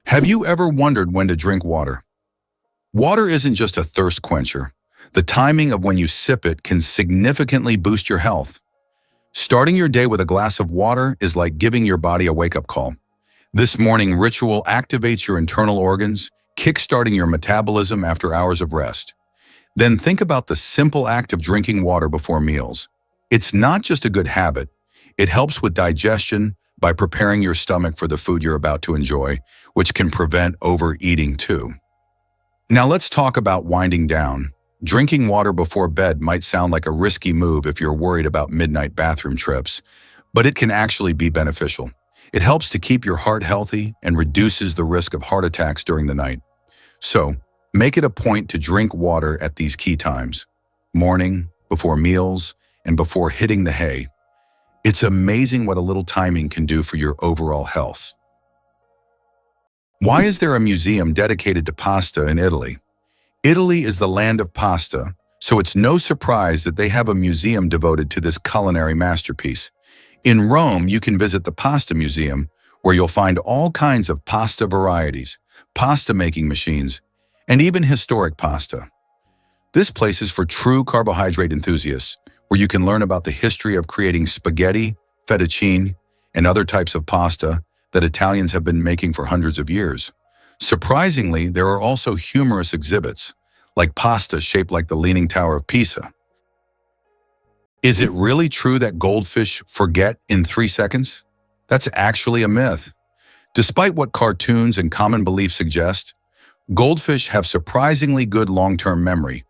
Have you ever wondered when to drink water? Water isn't just a thirst quencher. The timing of when you sip it can significantly boost your health. Starting your day with a glass of water is like giving your body a wake-up call. This morning ritual activates your internal organs, kickstarting your metabolism after hours of rest. Then think about the simple act of drinking water before meals. It's not just a good habit. It helps with digestion by preparing your stomach for the food you're about to enjoy, which can prevent overeating too. Now let's talk about winding down. Drinking water before bed might sound like a risky move if you're worried about midnight bathroom trips, but it can actually be beneficial. It helps to keep your heart healthy and reduces the risk of heart attacks during the night. So, make it a point to drink water at these key times: morning, before meals, and before hitting the hay. It's amazing what a little timing can do for your overall health. Why is there a museum dedicated to pasta in Italy? Italy is the land of pasta, so it's no surprise that they have a museum devoted to this culinary masterpiece. In Rome, you can visit the Pasta Museum, where you'll find all kinds of pasta varieties, pasta making machines, and even historic pasta. This place is for true carbohydrate enthusiasts, where you can learn about the history of creating spaghetti, fettuccine, and other types of pasta that Italians have been making for hundreds of years. Surprisingly, there are also humorous exhibits, like pasta shaped like the Leaning Tower of Pisa. Is it really true that goldfish forget in 3 seconds? That's actually a myth. Despite what cartoons and common beliefs suggest, goldfish have surprisingly good long-term memory.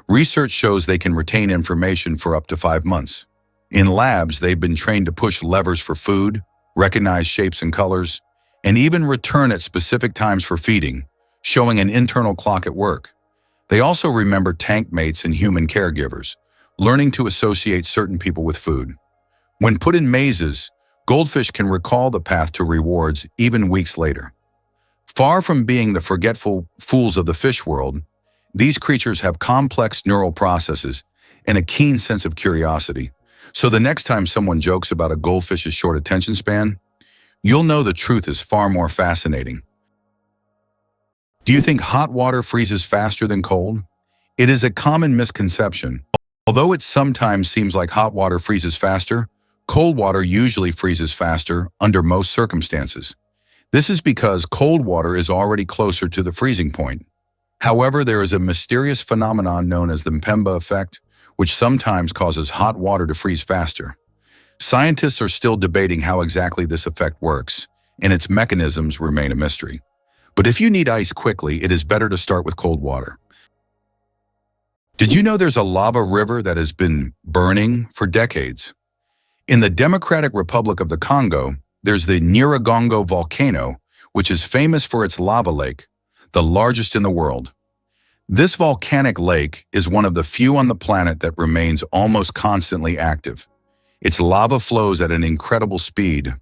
Research shows they can retain information for up to 5 months. In labs, they've been trained to push levers for food, recognize shapes and colors, and even return at specific times for feeding, showing an internal clock at work. They also remember tank mates and human caregivers, learning to associate certain people with food. When put in mazes, goldfish can recall the path to rewards even weeks later. Far from being the forgetful fools of the fish world, these creatures have complex neural processes and a keen sense of curiosity. So the next time someone jokes about a goldfish's short attention span, you'll know the truth is far more fascinating. Do you think hot water freezes faster than cold? It is a common misconception. Although it sometimes seems like hot water freezes faster, cold water usually freezes faster under most circumstances. This is because cold water is already closer to the freezing point. However, there is a mysterious phenomenon known as the Mpemba effect, which sometimes causes hot water to freeze faster. Scientists are still debating how exactly this effect works, and its mechanisms remain a mystery. But if you need ice quickly, it is better to start with cold water. Did you know there's a lava river that has been burning for decades? In the Democratic Republic of the Congo, there's the Nyiragongo volcano, which is famous for its lava lake, the largest in the world. This volcanic lake is one of the few on the planet that remains almost constantly active. Its lava flows at an incredible speed,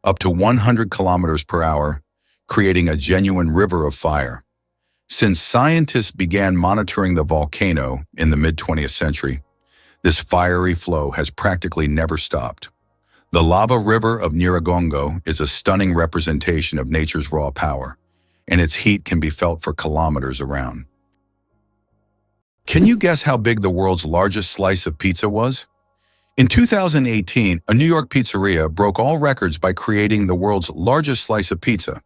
up to 100 kilometers per hour, creating a genuine river of fire. Since scientists began monitoring the volcano in the mid-20th century, this fiery flow has practically never stopped. The lava river of Nyiragongo is a stunning representation of nature's raw power, and its heat can be felt for kilometers around. Can you guess how big the world's largest slice of pizza was? In 2018, a New York pizzeria broke all records by creating the world's largest slice of pizza.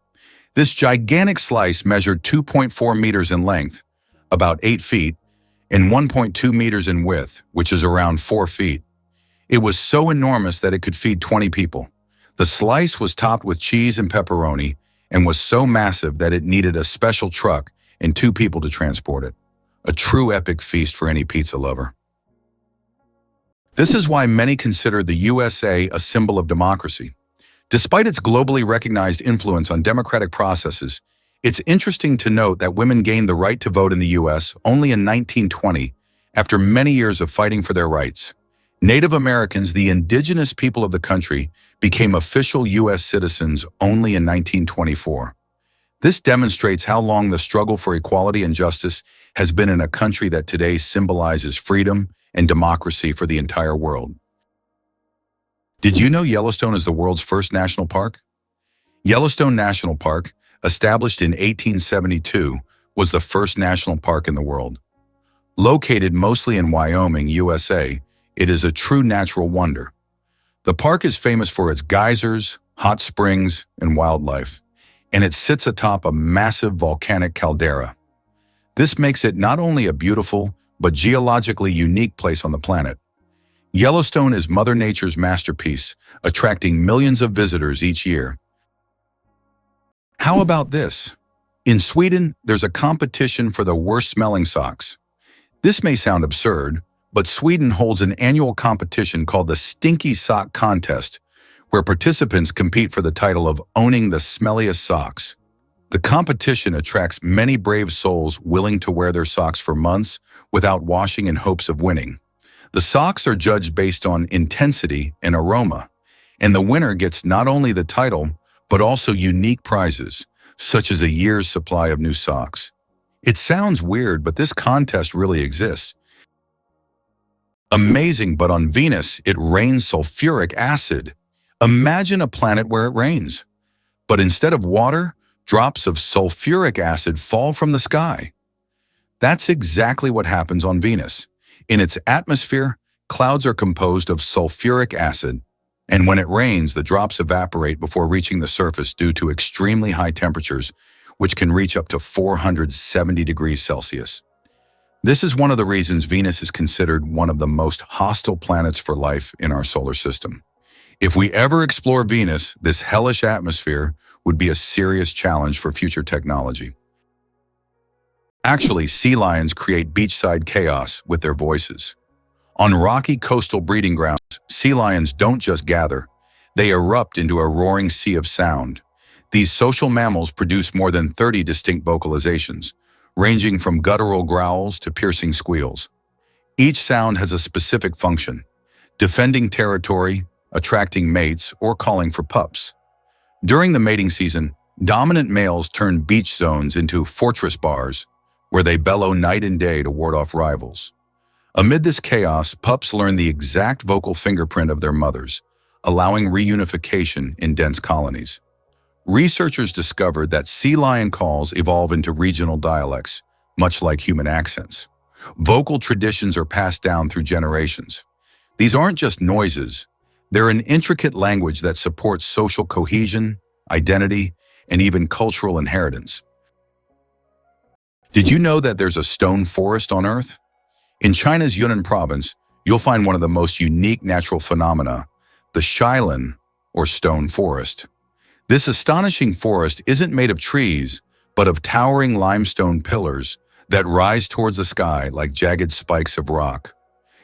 This gigantic slice measured 2.4 meters in length, about 8 feet, and 1.2 meters in width, which is around 4 feet. It was so enormous that it could feed 20 people. The slice was topped with cheese and pepperoni and was so massive that it needed a special truck and 2 people to transport it. A true epic feast for any pizza lover. This is why many consider the USA a symbol of democracy. Despite its globally recognized influence on democratic processes, it's interesting to note that women gained the right to vote in the US only in 1920, after many years of fighting for their rights. Native Americans, the indigenous people of the country, became official US citizens only in 1924. This demonstrates how long the struggle for equality and justice has been in a country that today symbolizes freedom and democracy for the entire world. Did you know Yellowstone is the world's first national park? Yellowstone National Park, established in 1872, was the first national park in the world. Located mostly in Wyoming, USA, it is a true natural wonder. The park is famous for its geysers, hot springs, and wildlife, and it sits atop a massive volcanic caldera. This makes it not only a beautiful, but geologically unique place on the planet. Yellowstone is Mother Nature's masterpiece, attracting millions of visitors each year. How about this? In Sweden, there's a competition for the worst-smelling socks. This may sound absurd, but Sweden holds an annual competition called the Stinky Sock Contest, where participants compete for the title of owning the smelliest socks. The competition attracts many brave souls willing to wear their socks for months without washing in hopes of winning. The socks are judged based on intensity and aroma, and the winner gets not only the title, but also unique prizes, such as a year's supply of new socks. It sounds weird, but this contest really exists. Amazing, but on Venus, it rains sulfuric acid. Imagine a planet where it rains. But instead of water, drops of sulfuric acid fall from the sky. That's exactly what happens on Venus. In its atmosphere, clouds are composed of sulfuric acid, and when it rains, the drops evaporate before reaching the surface due to extremely high temperatures, which can reach up to 470 degrees Celsius. This is one of the reasons Venus is considered one of the most hostile planets for life in our solar system. If we ever explore Venus, this hellish atmosphere would be a serious challenge for future technology. Actually, sea lions create beachside chaos with their voices. On rocky coastal breeding grounds, sea lions don't just gather, they erupt into a roaring sea of sound. These social mammals produce more than 30 distinct vocalizations, ranging from guttural growls to piercing squeals. Each sound has a specific function: defending territory, attracting mates, or calling for pups. During the mating season, dominant males turn beach zones into fortress bars, where they bellow night and day to ward off rivals. Amid this chaos, pups learn the exact vocal fingerprint of their mothers, allowing reunification in dense colonies. Researchers discovered that sea lion calls evolve into regional dialects, much like human accents. Vocal traditions are passed down through generations. These aren't just noises, they're an intricate language that supports social cohesion, identity, and even cultural inheritance. Did you know that there's a stone forest on Earth? In China's Yunnan province, you'll find one of the most unique natural phenomena, the Shailan, or stone forest. This astonishing forest isn't made of trees, but of towering limestone pillars that rise towards the sky like jagged spikes of rock.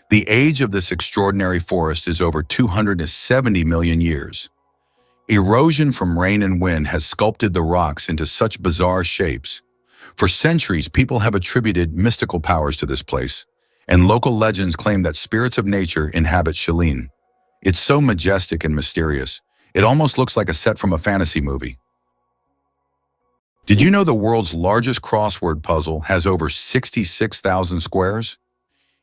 The age of this extraordinary forest is over 270 million years. Erosion from rain and wind has sculpted the rocks into such bizarre shapes. For centuries, people have attributed mystical powers to this place, and local legends claim that spirits of nature inhabit Shailan. It's so majestic and mysterious, it almost looks like a set from a fantasy movie. Did you know the world's largest crossword puzzle has over 66,000 squares?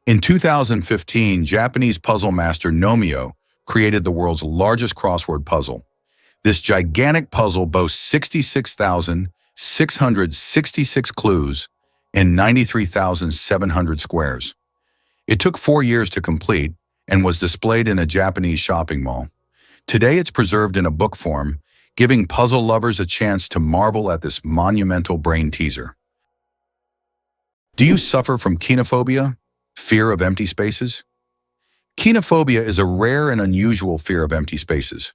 In 2015, Japanese puzzle master Nomio created the world's largest crossword puzzle. This gigantic puzzle boasts 66,666 clues and 93,700 squares. It took 4 years to complete and was displayed in a Japanese shopping mall. Today it's preserved in a book form, giving puzzle lovers a chance to marvel at this monumental brain teaser. Do you suffer from kenophobia, fear of empty spaces? Kenophobia is a rare and unusual fear of empty spaces.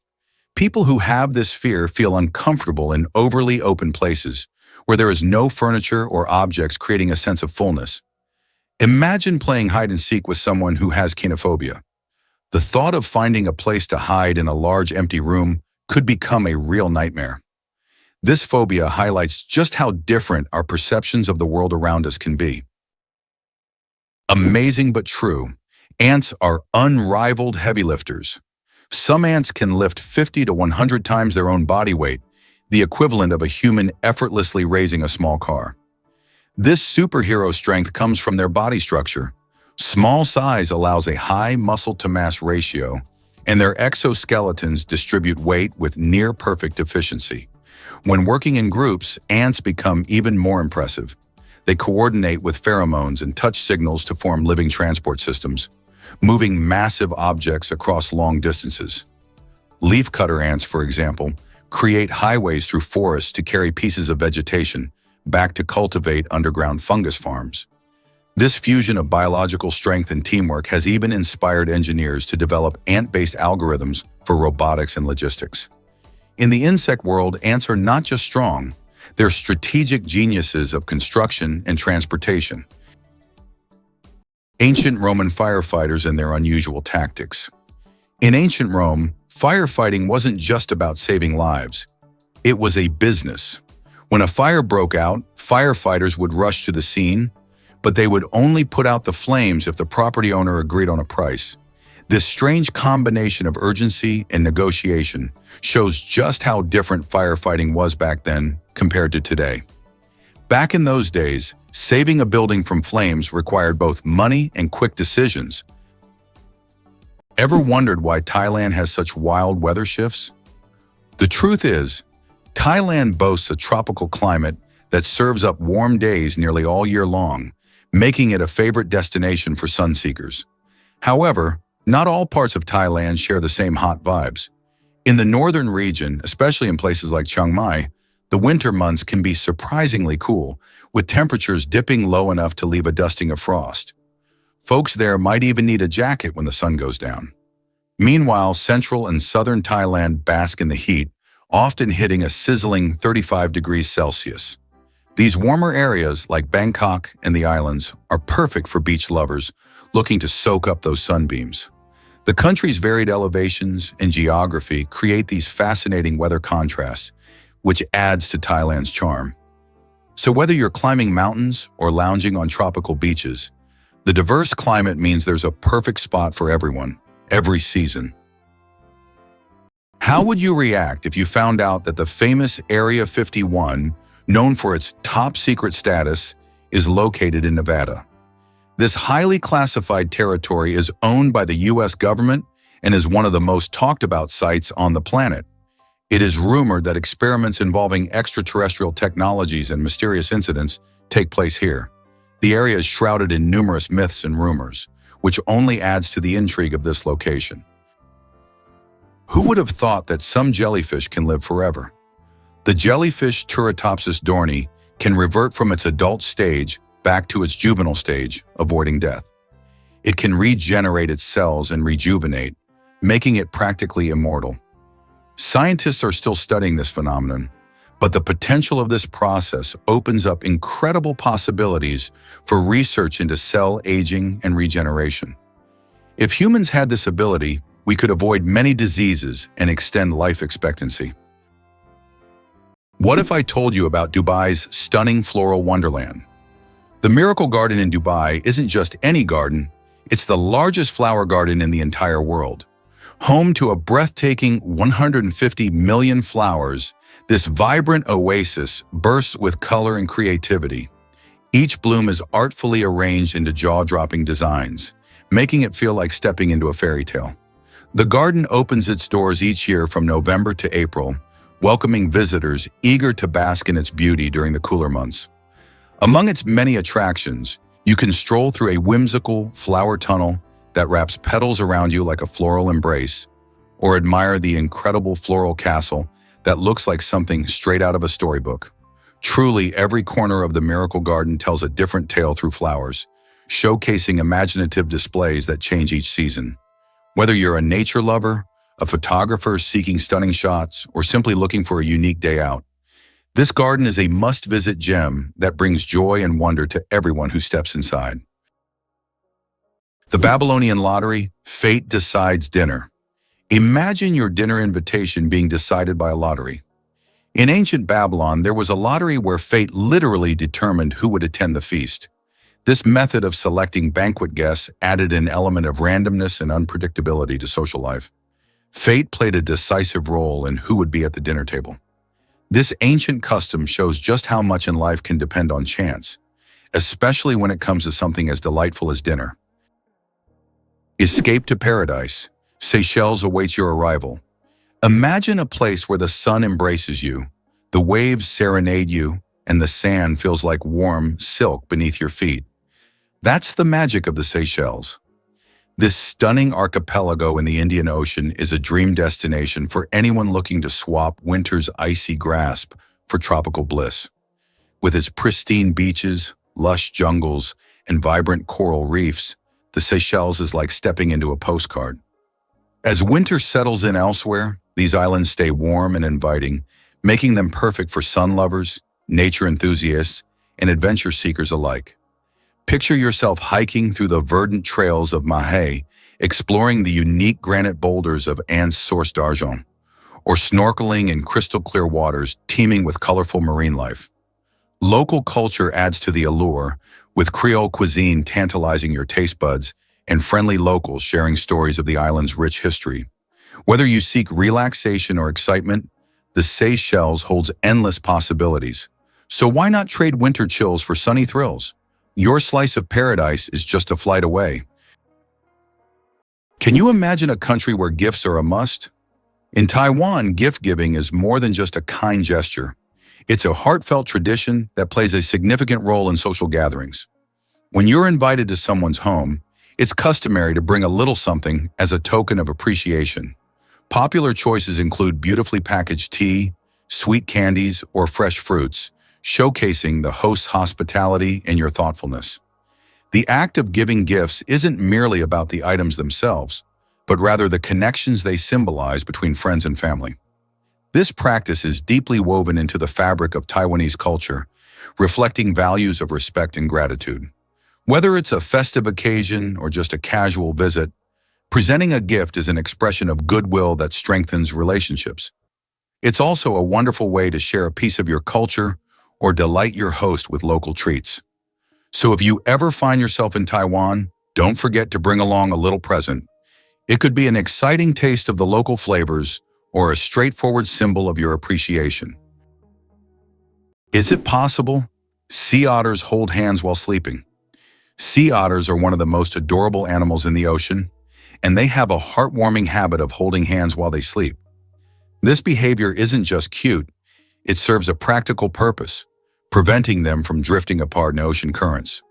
People who have this fear feel uncomfortable in overly open places, where there is no furniture or objects, creating a sense of fullness. Imagine playing hide and seek with someone who has kenophobia. The thought of finding a place to hide in a large empty room could become a real nightmare. This phobia highlights just how different our perceptions of the world around us can be. Amazing but true, ants are unrivaled heavy lifters. Some ants can lift 50 to 100 times their own body weight, the equivalent of a human effortlessly raising a small car. This superhero strength comes from their body structure. Small size allows a high muscle-to-mass ratio, and their exoskeletons distribute weight with near-perfect efficiency. When working in groups, ants become even more impressive. They coordinate with pheromones and touch signals to form living transport systems, moving massive objects across long distances. Leafcutter ants, for example, create highways through forests to carry pieces of vegetation back to cultivate underground fungus farms. This fusion of biological strength and teamwork has even inspired engineers to develop ant-based algorithms for robotics and logistics. In the insect world, ants are not just strong, they're strategic geniuses of construction and transportation. Ancient Roman firefighters and their unusual tactics. In ancient Rome, firefighting wasn't just about saving lives. It was a business. When a fire broke out, firefighters would rush to the scene, but they would only put out the flames if the property owner agreed on a price. This strange combination of urgency and negotiation shows just how different firefighting was back then compared to today. Back in those days, saving a building from flames required both money and quick decisions. Ever wondered why Thailand has such wild weather shifts? The truth is, Thailand boasts a tropical climate that serves up warm days nearly all year long, making it a favorite destination for sun seekers. However, not all parts of Thailand share the same hot vibes. In the northern region, especially in places like Chiang Mai, the winter months can be surprisingly cool, with temperatures dipping low enough to leave a dusting of frost. Folks there might even need a jacket when the sun goes down. Meanwhile, central and southern Thailand bask in the heat, often hitting a sizzling 35 degrees Celsius. These warmer areas, like Bangkok and the islands, are perfect for beach lovers looking to soak up those sunbeams. The country's varied elevations and geography create these fascinating weather contrasts, which adds to Thailand's charm. So whether you're climbing mountains or lounging on tropical beaches, the diverse climate means there's a perfect spot for everyone, every season. How would you react if you found out that the famous Area 51, known for its top-secret status, is located in Nevada? This highly classified territory is owned by the U.S. government and is one of the most talked-about sites on the planet. It is rumored that experiments involving extraterrestrial technologies and mysterious incidents take place here. The area is shrouded in numerous myths and rumors, which only adds to the intrigue of this location. Who would have thought that some jellyfish can live forever? The jellyfish Turritopsis dohrnii can revert from its adult stage back to its juvenile stage, avoiding death. It can regenerate its cells and rejuvenate, making it practically immortal. Scientists are still studying this phenomenon, but the potential of this process opens up incredible possibilities for research into cell aging and regeneration. If humans had this ability, we could avoid many diseases and extend life expectancy. What if I told you about Dubai's stunning floral wonderland? The Miracle Garden in Dubai isn't just any garden, it's the largest flower garden in the entire world. Home to a breathtaking 150 million flowers, this vibrant oasis bursts with color and creativity. Each bloom is artfully arranged into jaw-dropping designs, making it feel like stepping into a fairy tale. The garden opens its doors each year from November to April, welcoming visitors eager to bask in its beauty during the cooler months. Among its many attractions, you can stroll through a whimsical flower tunnel that wraps petals around you like a floral embrace, or admire the incredible floral castle that looks like something straight out of a storybook. Truly, every corner of the Miracle Garden tells a different tale through flowers, showcasing imaginative displays that change each season. Whether you're a nature lover, a photographer seeking stunning shots, or simply looking for a unique day out, this garden is a must-visit gem that brings joy and wonder to everyone who steps inside. The Babylonian lottery, fate decides dinner. Imagine your dinner invitation being decided by a lottery. In ancient Babylon, there was a lottery where fate literally determined who would attend the feast. This method of selecting banquet guests added an element of randomness and unpredictability to social life. Fate played a decisive role in who would be at the dinner table. This ancient custom shows just how much in life can depend on chance, especially when it comes to something as delightful as dinner. Escape to paradise. Seychelles awaits your arrival. Imagine a place where the sun embraces you, The waves serenade you, and the sand feels like warm silk beneath your feet. That's the magic of the Seychelles. This stunning archipelago in the Indian Ocean is a dream destination for anyone looking to swap winter's icy grasp for tropical bliss. With its pristine beaches, lush jungles, and vibrant coral reefs, the Seychelles is like stepping into a postcard. As winter settles in elsewhere, these islands stay warm and inviting, making them perfect for sun lovers, nature enthusiasts, and adventure seekers alike. Picture yourself hiking through the verdant trails of Mahé, exploring the unique granite boulders of Anse Source d'Argent, or snorkeling in crystal-clear waters teeming with colorful marine life. Local culture adds to the allure, with Creole cuisine tantalizing your taste buds and friendly locals sharing stories of the island's rich history. Whether you seek relaxation or excitement, the Seychelles holds endless possibilities. So why not trade winter chills for sunny thrills? Your slice of paradise is just a flight away. Can you imagine a country where gifts are a must? In Taiwan, gift-giving is more than just a kind gesture. It's a heartfelt tradition that plays a significant role in social gatherings. When you're invited to someone's home, it's customary to bring a little something as a token of appreciation. Popular choices include beautifully packaged tea, sweet candies, or fresh fruits, showcasing the host's hospitality and your thoughtfulness. The act of giving gifts isn't merely about the items themselves, but rather the connections they symbolize between friends and family. This practice is deeply woven into the fabric of Taiwanese culture, reflecting values of respect and gratitude. Whether it's a festive occasion or just a casual visit, presenting a gift is an expression of goodwill that strengthens relationships. It's also a wonderful way to share a piece of your culture or delight your host with local treats. So if you ever find yourself in Taiwan, don't forget to bring along a little present. It could be an exciting taste of the local flavors or a straightforward symbol of your appreciation. Is it possible? Sea otters hold hands while sleeping. Sea otters are one of the most adorable animals in the ocean, and they have a heartwarming habit of holding hands while they sleep. This behavior isn't just cute, it serves a practical purpose, preventing them from drifting apart in ocean currents.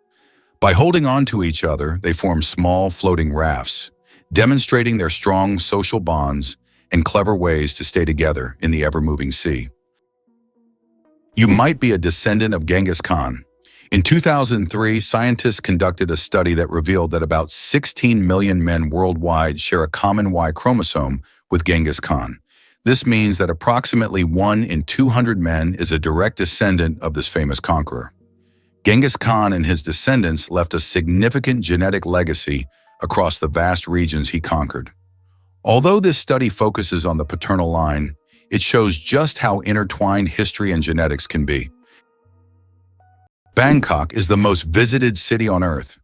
By holding on to each other, they form small floating rafts, demonstrating their strong social bonds and clever ways to stay together in the ever-moving sea. You might be a descendant of Genghis Khan. In 2003, scientists conducted a study that revealed that about 16 million men worldwide share a common Y chromosome with Genghis Khan. This means that approximately 1 in 200 men is a direct descendant of this famous conqueror. Genghis Khan and his descendants left a significant genetic legacy across the vast regions he conquered. Although this study focuses on the paternal line, it shows just how intertwined history and genetics can be. Bangkok is the most visited city on Earth.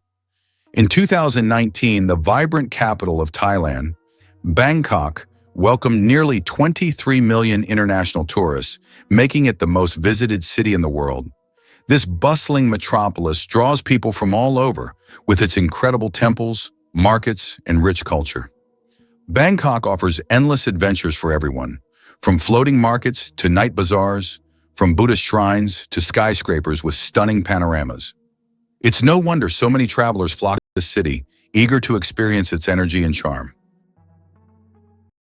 In 2019, the vibrant capital of Thailand, Bangkok welcomed nearly 23 million international tourists, making it the most visited city in the world. This bustling metropolis draws people from all over, with its incredible temples, markets, and rich culture. Bangkok offers endless adventures for everyone, from floating markets to night bazaars, from Buddhist shrines to skyscrapers with stunning panoramas. It's no wonder so many travelers flock to the city, eager to experience its energy and charm.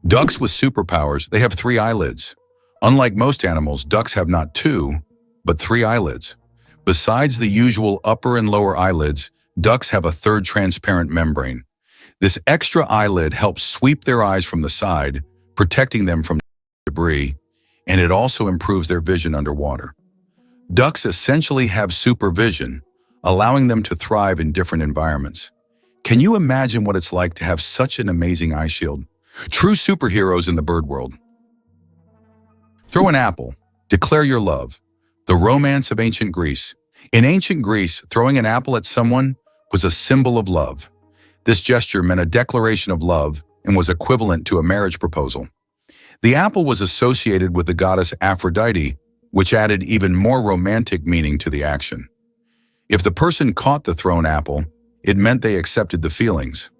Ducks with superpowers, they have 3 eyelids. Unlike most animals, ducks have not 2, but 3 eyelids. Besides the usual upper and lower eyelids, ducks have a third transparent membrane. This extra eyelid helps sweep their eyes from the side, protecting them from debris, and it also improves their vision underwater. Ducks essentially have supervision, allowing them to thrive in different environments. Can you imagine what it's like to have such an amazing eye shield? True superheroes in the bird world. Throw an apple. Declare your love. The romance of ancient Greece. In ancient Greece, throwing an apple at someone was a symbol of love. This gesture meant a declaration of love and was equivalent to a marriage proposal. The apple was associated with the goddess Aphrodite, which added even more romantic meaning to the action. If the person caught the thrown apple, it meant they accepted the feelings.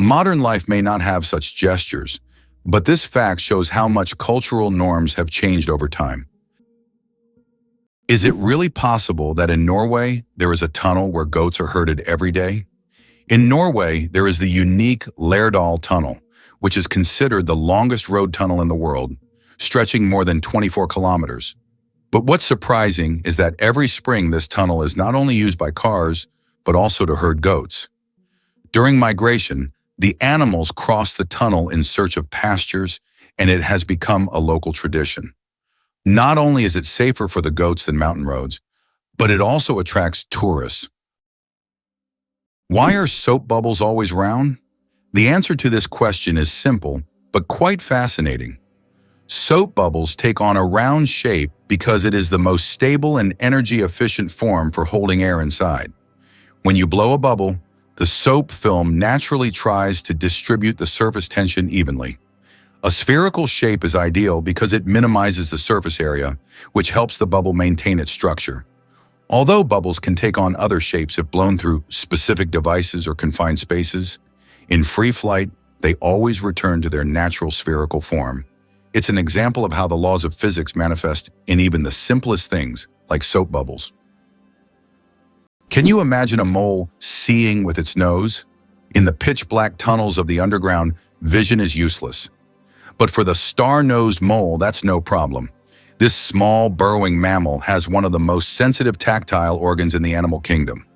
Modern life may not have such gestures, but this fact shows how much cultural norms have changed over time. Is it really possible that in Norway there is a tunnel where goats are herded every day? In Norway, there is the unique Lærdal Tunnel, which is considered the longest road tunnel in the world, stretching more than 24 kilometers. But what's surprising is that every spring this tunnel is not only used by cars, but also to herd goats. During migration, the animals cross the tunnel in search of pastures, and it has become a local tradition. Not only is it safer for the goats than mountain roads, but it also attracts tourists. Why are soap bubbles always round? The answer to this question is simple, but quite fascinating. Soap bubbles take on a round shape because it is the most stable and energy-efficient form for holding air inside. When you blow a bubble, the soap film naturally tries to distribute the surface tension evenly. A spherical shape is ideal because it minimizes the surface area, which helps the bubble maintain its structure. Although bubbles can take on other shapes if blown through specific devices or confined spaces, in free flight, they always return to their natural spherical form. It's an example of how the laws of physics manifest in even the simplest things, like soap bubbles. Can you imagine a mole seeing with its nose? In the pitch-black tunnels of the underground, vision is useless. But for the star-nosed mole, that's no problem. This small, burrowing mammal has one of the most sensitive tactile organs in the animal kingdom.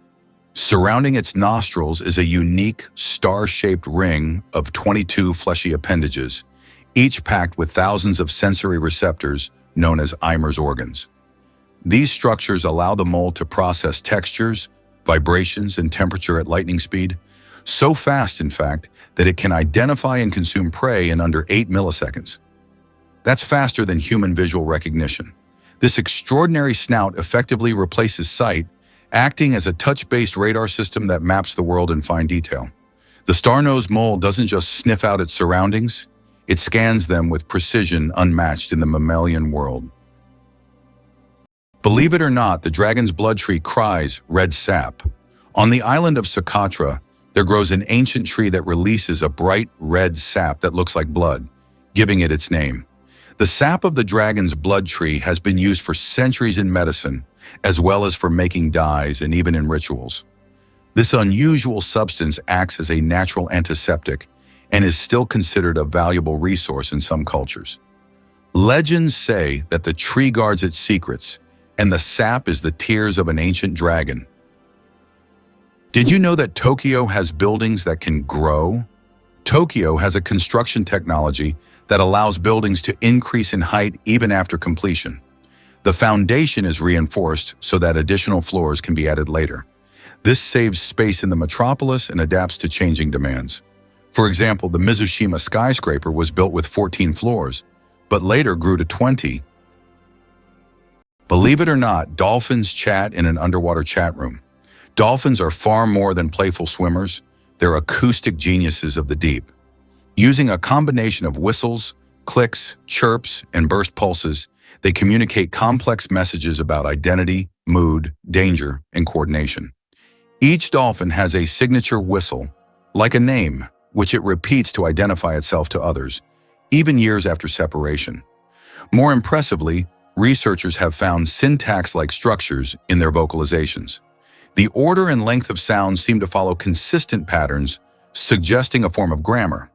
Surrounding its nostrils is a unique, star-shaped ring of 22 fleshy appendages, each packed with thousands of sensory receptors known as Eimer's organs. These structures allow the mole to process textures, vibrations, and temperature at lightning speed, so fast, in fact, that it can identify and consume prey in under 8 milliseconds. That's faster than human visual recognition. This extraordinary snout effectively replaces sight, acting as a touch-based radar system that maps the world in fine detail. The star-nosed mole doesn't just sniff out its surroundings, it scans them with precision unmatched in the mammalian world. Believe it or not, the dragon's blood tree cries red sap. On the island of Socotra, there grows an ancient tree that releases a bright red sap that looks like blood, giving it its name. The sap of the dragon's blood tree has been used for centuries in medicine, as well as for making dyes and even in rituals. This unusual substance acts as a natural antiseptic and is still considered a valuable resource in some cultures. Legends say that the tree guards its secrets, and the sap is the tears of an ancient dragon. Did you know that Tokyo has buildings that can grow? Tokyo has a construction technology that allows buildings to increase in height even after completion. The foundation is reinforced so that additional floors can be added later. This saves space in the metropolis and adapts to changing demands. For example, the Mizushima skyscraper was built with 14 floors, but later grew to 20. Believe it or not, dolphins chat in an underwater chat room. Dolphins are far more than playful swimmers. They're acoustic geniuses of the deep. Using a combination of whistles, clicks, chirps, and burst pulses, they communicate complex messages about identity, mood, danger, and coordination. Each dolphin has a signature whistle, like a name, which it repeats to identify itself to others, even years after separation. More impressively, researchers have found syntax-like structures in their vocalizations. The order and length of sounds seem to follow consistent patterns, suggesting a form of grammar.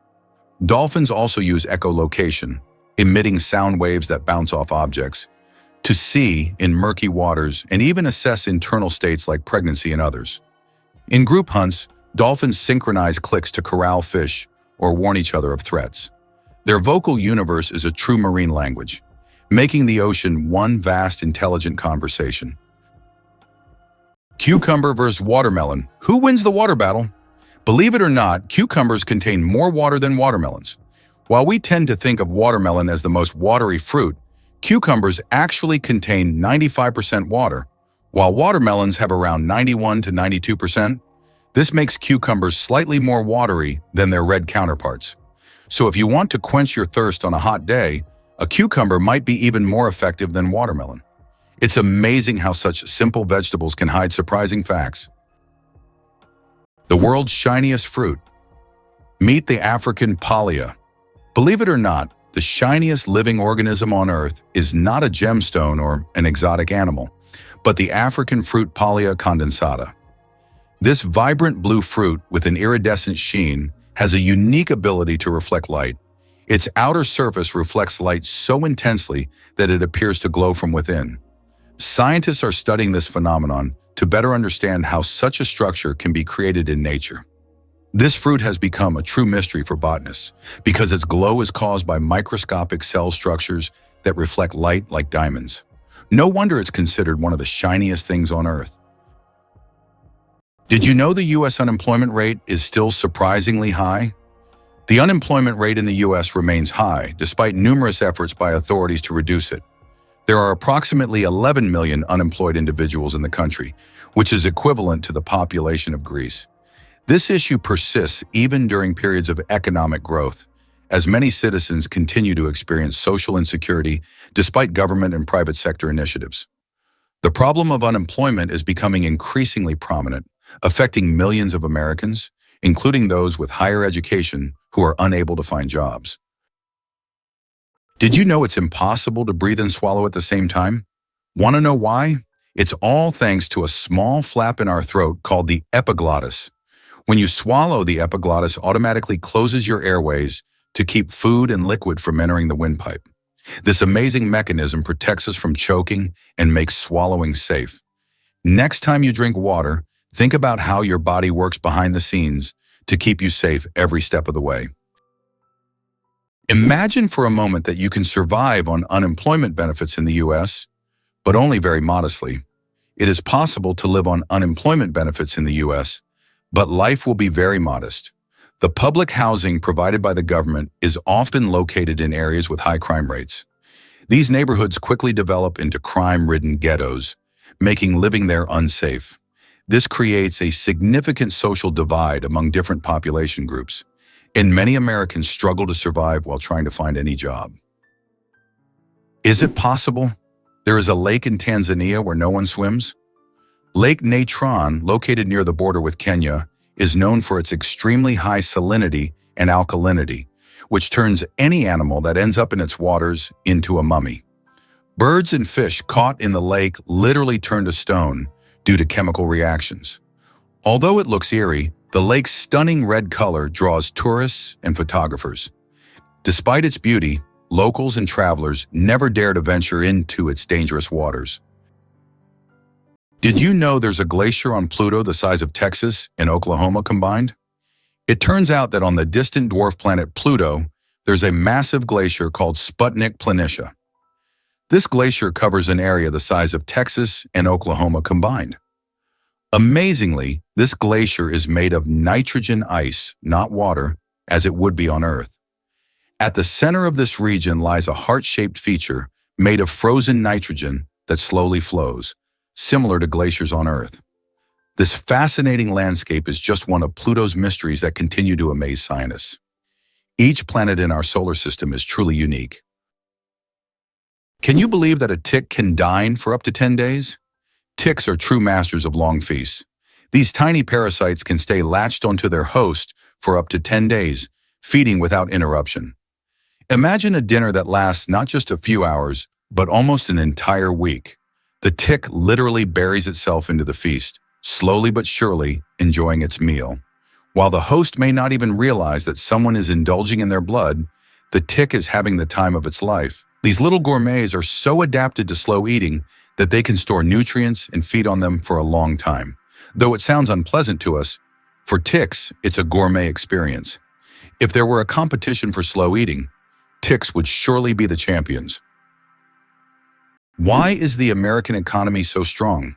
Dolphins also use echolocation, emitting sound waves that bounce off objects, to see in murky waters and even assess internal states like pregnancy and others. In group hunts, dolphins synchronize clicks to corral fish or warn each other of threats. Their vocal universe is a true marine language, making the ocean one vast, intelligent conversation. Cucumber versus watermelon. Who wins the water battle? Believe it or not, cucumbers contain more water than watermelons. While we tend to think of watermelon as the most watery fruit, cucumbers actually contain 95% water, while watermelons have around 91 to 92%. This makes cucumbers slightly more watery than their red counterparts. So if you want to quench your thirst on a hot day, a cucumber might be even more effective than watermelon. It's amazing how such simple vegetables can hide surprising facts. The world's shiniest fruit. Meet the African palea. Believe it or not, the shiniest living organism on Earth is not a gemstone or an exotic animal. but the African fruit Palea condensata. This vibrant blue fruit with an iridescent sheen has a unique ability to reflect light. Its outer surface reflects light so intensely that it appears to glow from within. Scientists are studying this phenomenon to better understand how such a structure can be created in nature. This fruit has become a true mystery for botanists because its glow is caused by microscopic cell structures that reflect light like diamonds. No wonder it's considered one of the shiniest things on Earth. Did you know the U.S. unemployment rate is still surprisingly high? The unemployment rate in the U.S. remains high, despite numerous efforts by authorities to reduce it. There are approximately 11 million unemployed individuals in the country, which is equivalent to the population of Greece. This issue persists even during periods of economic growth, as many citizens continue to experience social insecurity despite government and private sector initiatives. The problem of unemployment is becoming increasingly prominent, affecting millions of Americans, including those with higher education who are unable to find jobs. Did you know it's impossible to breathe and swallow at the same time? Want to know why? It's all thanks to a small flap in our throat called the epiglottis. When you swallow, the epiglottis automatically closes your airways to keep food and liquid from entering the windpipe. This amazing mechanism protects us from choking and makes swallowing safe. Next time you drink water, think about how your body works behind the scenes to keep you safe every step of the way. Imagine for a moment that you can survive on unemployment benefits in the U.S., but only very modestly. It is possible to live on unemployment benefits in the U.S., but life will be very modest. The public housing provided by the government is often located in areas with high crime rates. These neighborhoods quickly develop into crime-ridden ghettos, making living there unsafe. This creates a significant social divide among different population groups, and many Americans struggle to survive while trying to find any job. Is it possible? There is a lake in Tanzania where no one swims? Lake Natron, located near the border with Kenya, is known for its extremely high salinity and alkalinity, which turns any animal that ends up in its waters into a mummy. Birds and fish caught in the lake literally turn to stone due to chemical reactions. Although it looks eerie, the lake's stunning red color draws tourists and photographers. Despite its beauty, locals and travelers never dare to venture into its dangerous waters. Did you know there's a glacier on Pluto the size of Texas and Oklahoma combined? It turns out that on the distant dwarf planet Pluto, there's a massive glacier called Sputnik Planitia. This glacier covers an area the size of Texas and Oklahoma combined. Amazingly, this glacier is made of nitrogen ice, not water, as it would be on Earth. At the center of this region lies a heart-shaped feature made of frozen nitrogen that slowly flows, similar to glaciers on Earth. This fascinating landscape is just one of Pluto's mysteries that continue to amaze scientists. Each planet in our solar system is truly unique. Can you believe that a tick can dine for up to 10 days? Ticks are true masters of long feasts. These tiny parasites can stay latched onto their host for up to 10 days, feeding without interruption. Imagine a dinner that lasts not just a few hours, but almost an entire week. The tick literally buries itself into the feast, slowly but surely enjoying its meal. While the host may not even realize that someone is indulging in their blood, the tick is having the time of its life. These little gourmets are so adapted to slow eating that they can store nutrients and feed on them for a long time. Though it sounds unpleasant to us, for ticks, it's a gourmet experience. If there were a competition for slow eating, ticks would surely be the champions. Why is the American economy so strong?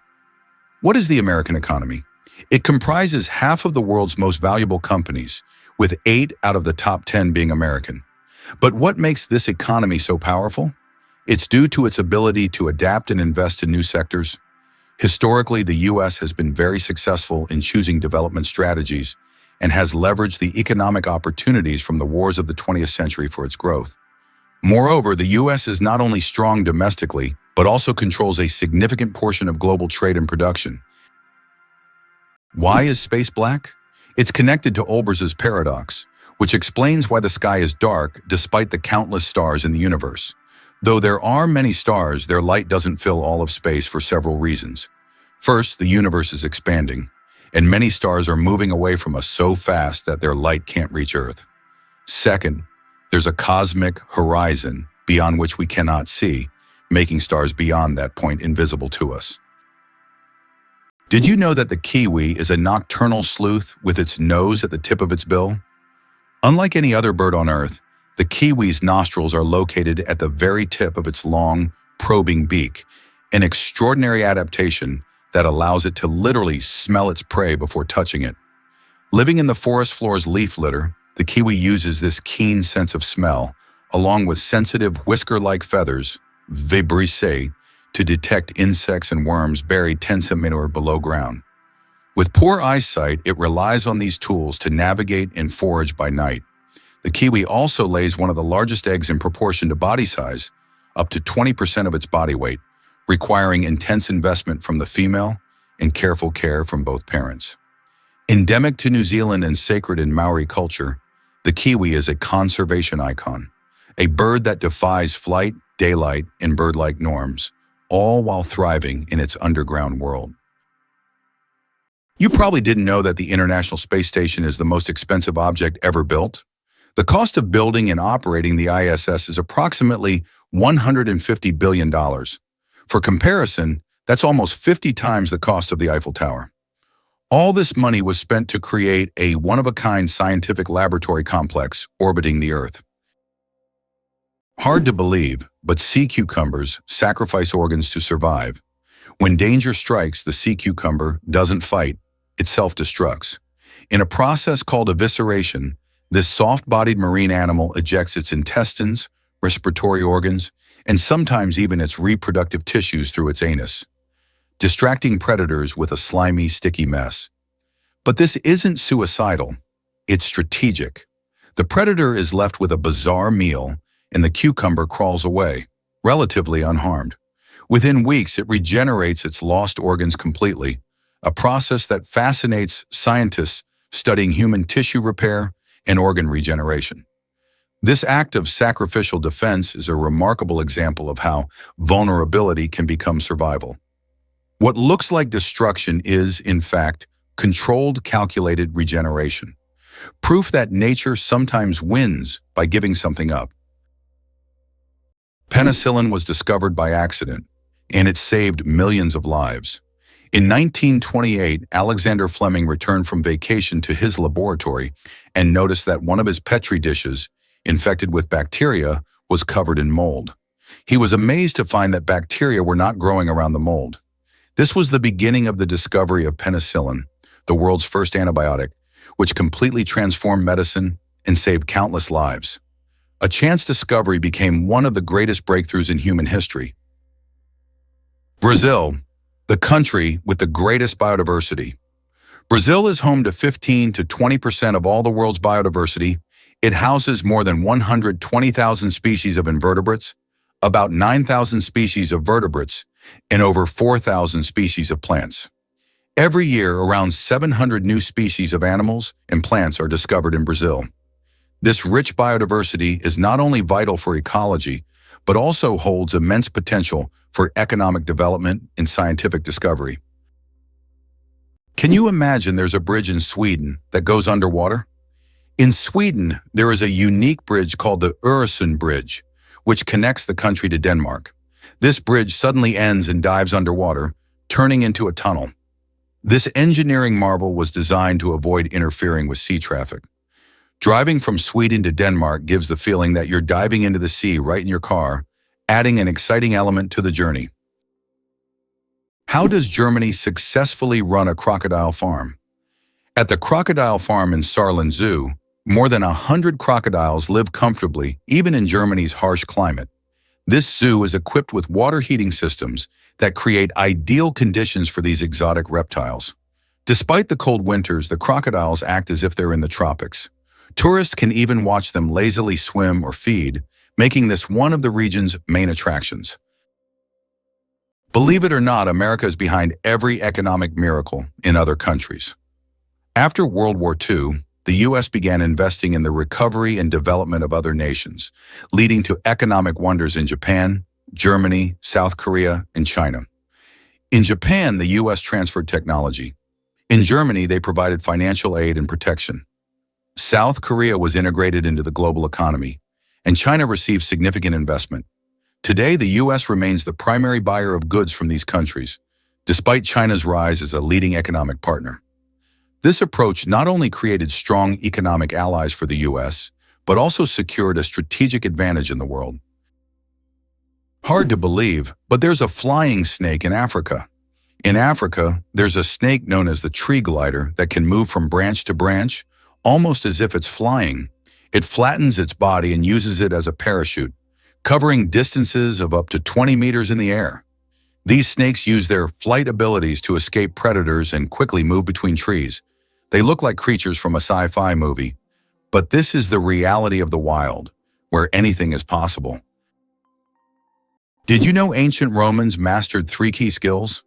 What is the American economy? It comprises half of the world's most valuable companies, with 8 out of the top 10 being American. But what makes this economy so powerful? It's due to its ability to adapt and invest in new sectors. Historically, the U.S. has been very successful in choosing development strategies and has leveraged the economic opportunities from the wars of the 20th century for its growth. Moreover, the U.S. is not only strong domestically, but also controls a significant portion of global trade and production. Why is space black? It's connected to Olbers's paradox, which explains why the sky is dark despite the countless stars in the universe. Though there are many stars, their light doesn't fill all of space for several reasons. First, the universe is expanding, and many stars are moving away from us so fast that their light can't reach Earth. Second, there's a cosmic horizon beyond which we cannot see, making stars beyond that point invisible to us. Did you know that the kiwi is a nocturnal sleuth with its nose at the tip of its bill? Unlike any other bird on Earth, the kiwi's nostrils are located at the very tip of its long, probing beak, an extraordinary adaptation that allows it to literally smell its prey before touching it. Living in the forest floor's leaf litter, the kiwi uses this keen sense of smell, along with sensitive whisker-like feathers, vibrissae, to detect insects and worms buried 10 centimeters below ground. With poor eyesight, it relies on these tools to navigate and forage by night. The kiwi also lays one of the largest eggs in proportion to body size, up to 20% of its body weight, requiring intense investment from the female and careful care from both parents. Endemic to New Zealand and sacred in Maori culture, the kiwi is a conservation icon, a bird that defies flight, daylight, and bird-like norms, all while thriving in its underground world. You probably didn't know that the International Space Station is the most expensive object ever built. The cost of building and operating the ISS is approximately $150 billion. For comparison, that's almost 50 times the cost of the Eiffel Tower. All this money was spent to create a one-of-a-kind scientific laboratory complex orbiting the Earth. Hard to believe, but sea cucumbers sacrifice organs to survive. When danger strikes, the sea cucumber doesn't fight, it self-destructs. In a process called evisceration, this soft-bodied marine animal ejects its intestines, respiratory organs, and sometimes even its reproductive tissues through its anus, distracting predators with a slimy, sticky mess. But this isn't suicidal, it's strategic. The predator is left with a bizarre meal, and the cucumber crawls away, relatively unharmed. Within weeks, it regenerates its lost organs completely, a process that fascinates scientists studying human tissue repair and organ regeneration. This act of sacrificial defense is a remarkable example of how vulnerability can become survival. What looks like destruction is, in fact, controlled, calculated regeneration. Proof that nature sometimes wins by giving something up. Penicillin was discovered by accident, and it saved millions of lives. In 1928, Alexander Fleming returned from vacation to his laboratory and noticed that one of his Petri dishes, infected with bacteria, was covered in mold. He was amazed to find that bacteria were not growing around the mold. This was the beginning of the discovery of penicillin, the world's first antibiotic, which completely transformed medicine and saved countless lives. A chance discovery became one of the greatest breakthroughs in human history. Brazil, the country with the greatest biodiversity. Brazil is home to 15 to 20% of all the world's biodiversity. It houses more than 120,000 species of invertebrates, about 9,000 species of vertebrates, and over 4,000 species of plants. Every year, around 700 new species of animals and plants are discovered in Brazil. This rich biodiversity is not only vital for ecology, but also holds immense potential for economic development and scientific discovery. Can you imagine there's a bridge in Sweden that goes underwater? In Sweden, there is a unique bridge called the Öresund Bridge, which connects the country to Denmark. This bridge suddenly ends and dives underwater, turning into a tunnel. This engineering marvel was designed to avoid interfering with sea traffic. Driving from Sweden to Denmark gives the feeling that you're diving into the sea right in your car, adding an exciting element to the journey. How does Germany successfully run a crocodile farm? At the crocodile farm in Saarland Zoo, more than 100 crocodiles live comfortably, even in Germany's harsh climate. This zoo is equipped with water heating systems that create ideal conditions for these exotic reptiles. Despite the cold winters, the crocodiles act as if they're in the tropics. Tourists can even watch them lazily swim or feed, making this one of the region's main attractions. Believe it or not, America is behind every economic miracle in other countries. After World War II, the U.S. began investing in the recovery and development of other nations, leading to economic wonders in Japan, Germany, South Korea, and China. In Japan, the U.S. transferred technology. In Germany, they provided financial aid and protection. South Korea was integrated into the global economy, and China received significant investment. Today, the U.S. remains the primary buyer of goods from these countries, despite China's rise as a leading economic partner. This approach not only created strong economic allies for the U.S., but also secured a strategic advantage in the world. Hard to believe, but there's a flying snake in Africa. In Africa, there's a snake known as the tree glider that can move from branch to branch, almost as if it's flying. It flattens its body and uses it as a parachute, covering distances of up to 20 meters in the air. These snakes use their flight abilities to escape predators and quickly move between trees. They look like creatures from a sci-fi movie, but this is the reality of the wild, where anything is possible. Did you know ancient Romans mastered 3 key skills?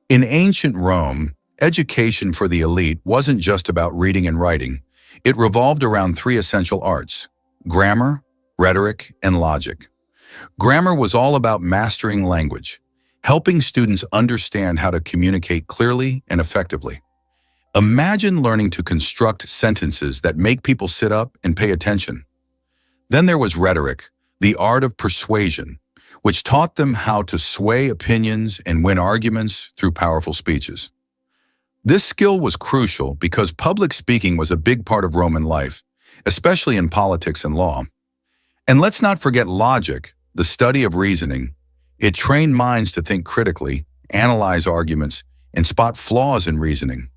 In ancient Rome, education for the elite wasn't just about reading and writing. It revolved around 3 essential arts: grammar, rhetoric, and logic. Grammar was all about mastering language, helping students understand how to communicate clearly and effectively. Imagine learning to construct sentences that make people sit up and pay attention. Then there was rhetoric, the art of persuasion, which taught them how to sway opinions and win arguments through powerful speeches. This skill was crucial because public speaking was a big part of Roman life, especially in politics and law. And let's not forget logic, the study of reasoning. It trained minds to think critically, analyze arguments, and spot flaws in reasoning.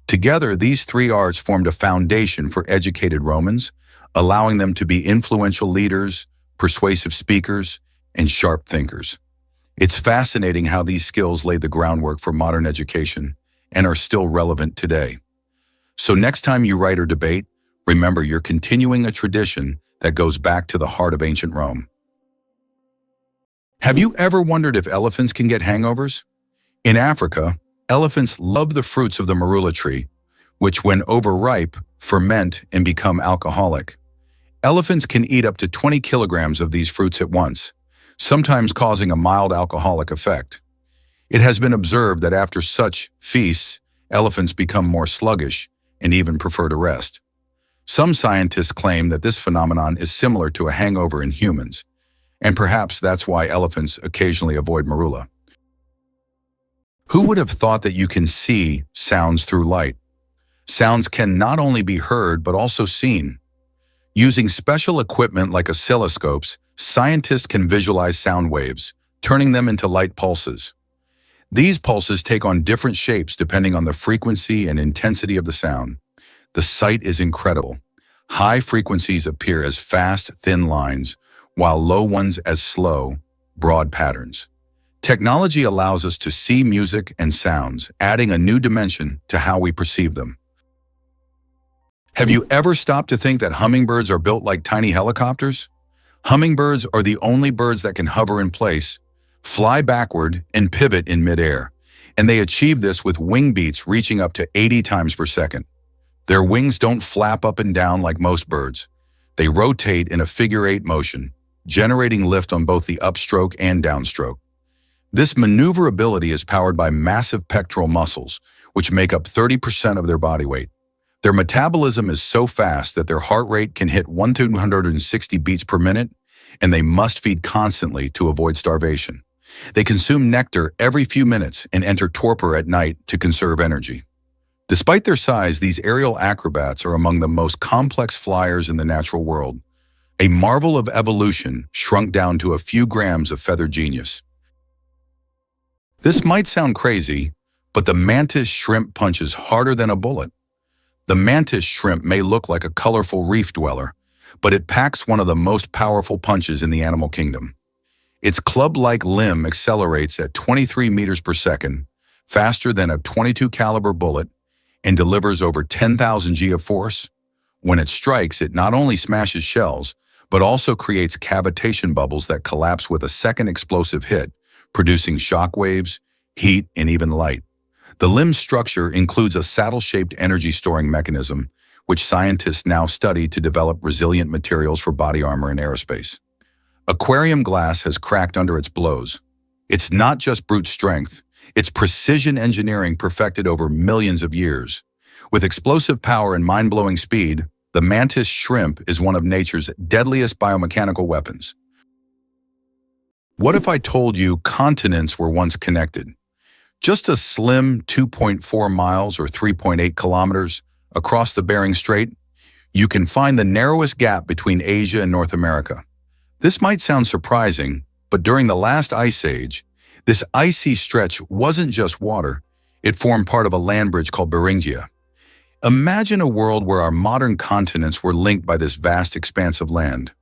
Together, these 3 arts formed a foundation for educated Romans, allowing them to be influential leaders, persuasive speakers, and sharp thinkers. It's fascinating how these skills laid the groundwork for modern education and are still relevant today. So next time you write or debate, remember you're continuing a tradition that goes back to the heart of ancient Rome. Have you ever wondered if elephants can get hangovers? In Africa, elephants love the fruits of the marula tree, which when overripe, ferment and become alcoholic. Elephants can eat up to 20 kilograms of these fruits at once, sometimes causing a mild alcoholic effect. It has been observed that after such feasts, elephants become more sluggish and even prefer to rest. Some scientists claim that this phenomenon is similar to a hangover in humans, and perhaps that's why elephants occasionally avoid marula. Who would have thought that you can see sounds through light? Sounds can not only be heard but also seen. Using special equipment like oscilloscopes, scientists can visualize sound waves, turning them into light pulses. These pulses take on different shapes depending on the frequency and intensity of the sound. The sight is incredible. High frequencies appear as fast, thin lines, while low ones as slow, broad patterns. Technology allows us to see music and sounds, adding a new dimension to how we perceive them. Have you ever stopped to think that hummingbirds are built like tiny helicopters? Hummingbirds are the only birds that can hover in place, fly backward, and pivot in midair, and they achieve this with wing beats reaching up to 80 times per second. Their wings don't flap up and down like most birds. They rotate in a figure-8 motion, generating lift on both the upstroke and downstroke. This maneuverability is powered by massive pectoral muscles, which make up 30% of their body weight. Their metabolism is so fast that their heart rate can hit 160 beats per minute, and they must feed constantly to avoid starvation. They consume nectar every few minutes and enter torpor at night to conserve energy. Despite their size, these aerial acrobats are among the most complex flyers in the natural world, a marvel of evolution shrunk down to a few grams of feather genius. This might sound crazy, but the mantis shrimp punches harder than a bullet. The mantis shrimp may look like a colorful reef dweller, but it packs one of the most powerful punches in the animal kingdom. Its club-like limb accelerates at 23 meters per second, faster than a .22 caliber bullet, and delivers over 10,000 G of force. When it strikes, it not only smashes shells, but also creates cavitation bubbles that collapse with a second explosive hit, producing shock waves, heat, and even light. The limb's structure includes a saddle-shaped energy storing mechanism, which scientists now study to develop resilient materials for body armor and aerospace. Aquarium glass has cracked under its blows. It's not just brute strength, it's precision engineering perfected over millions of years. With explosive power and mind-blowing speed, the mantis shrimp is one of nature's deadliest biomechanical weapons. What if I told you continents were once connected? Just a slim 2.4 miles or 3.8 kilometers across the Bering Strait, you can find the narrowest gap between Asia and North America. This might sound surprising, but during the last ice age, this icy stretch wasn't just water, it formed part of a land bridge called Beringia. Imagine a world where our modern continents were linked by this vast expanse of land,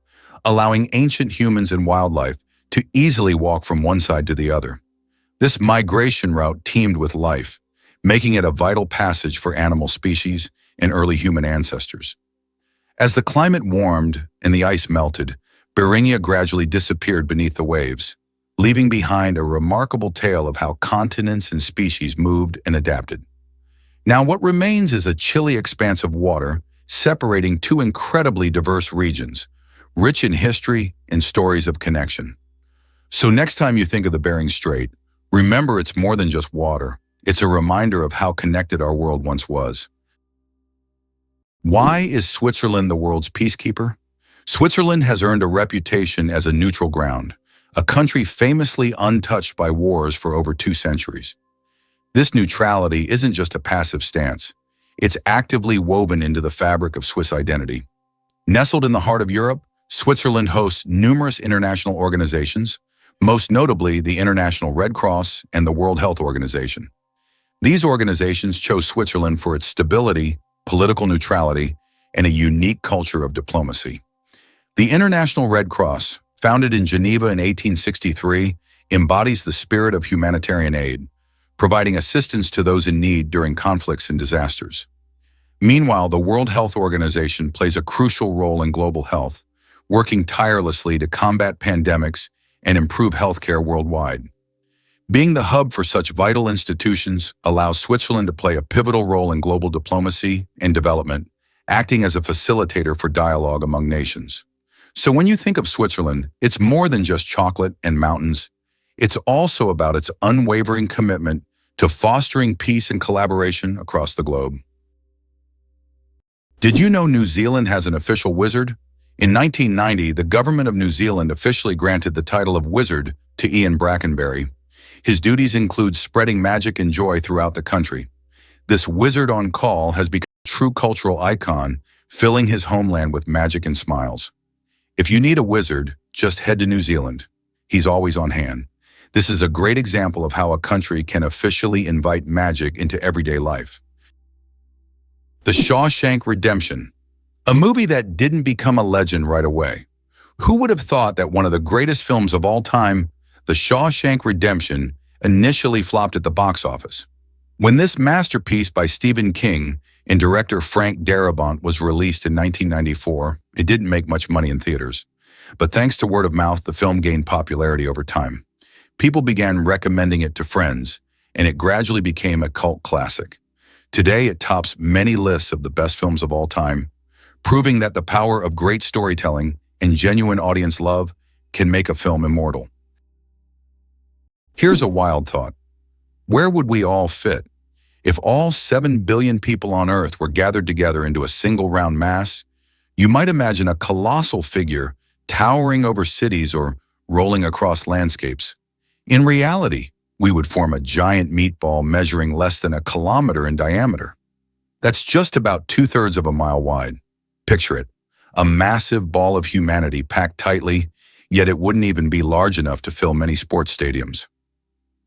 allowing ancient humans and wildlife to easily walk from one side to the other. This migration route teemed with life, making it a vital passage for animal species and early human ancestors. As the climate warmed and the ice melted, Beringia gradually disappeared beneath the waves, leaving behind a remarkable tale of how continents and species moved and adapted. Now what remains is a chilly expanse of water separating two incredibly diverse regions, rich in history and stories of connection. So next time you think of the Bering Strait, remember it's more than just water. It's a reminder of how connected our world once was. Why is Switzerland the world's peacekeeper? Switzerland has earned a reputation as a neutral ground, a country famously untouched by wars for over 2 centuries. This neutrality isn't just a passive stance. It's actively woven into the fabric of Swiss identity. Nestled in the heart of Europe, Switzerland hosts numerous international organizations, most notably the International Red Cross and the World Health Organization. These organizations chose Switzerland for its stability, political neutrality, and a unique culture of diplomacy. The International Red Cross, founded in Geneva in 1863, embodies the spirit of humanitarian aid, providing assistance to those in need during conflicts and disasters. Meanwhile, the World Health Organization plays a crucial role in global health, working tirelessly to combat pandemics and improve healthcare worldwide. Being the hub for such vital institutions allows Switzerland to play a pivotal role in global diplomacy and development, acting as a facilitator for dialogue among nations. So when you think of Switzerland, it's more than just chocolate and mountains. It's also about its unwavering commitment to fostering peace and collaboration across the globe. Did you know New Zealand has an official wizard? In 1990, the government of New Zealand officially granted the title of wizard to Ian Brackenbury. His duties include spreading magic and joy throughout the country. This wizard on call has become a true cultural icon, filling his homeland with magic and smiles. If you need a wizard, just head to New Zealand. He's always on hand. This is a great example of how a country can officially invite magic into everyday life. The Shawshank Redemption, a movie that didn't become a legend right away. Who would have thought that one of the greatest films of all time, The Shawshank Redemption, initially flopped at the box office? When this masterpiece by Stephen King and director Frank Darabont was released in 1994, it didn't make much money in theaters. But thanks to word of mouth, the film gained popularity over time. People began recommending it to friends, and it gradually became a cult classic. Today, it tops many lists of the best films of all time, proving that the power of great storytelling and genuine audience love can make a film immortal. Here's a wild thought. Where would we all fit? If all 7 billion people on Earth were gathered together into a single round mass, you might imagine a colossal figure towering over cities or rolling across landscapes. In reality, we would form a giant meatball measuring less than a kilometer in diameter. That's just about 2/3 of a mile wide. Picture it, a massive ball of humanity packed tightly, yet it wouldn't even be large enough to fill many sports stadiums.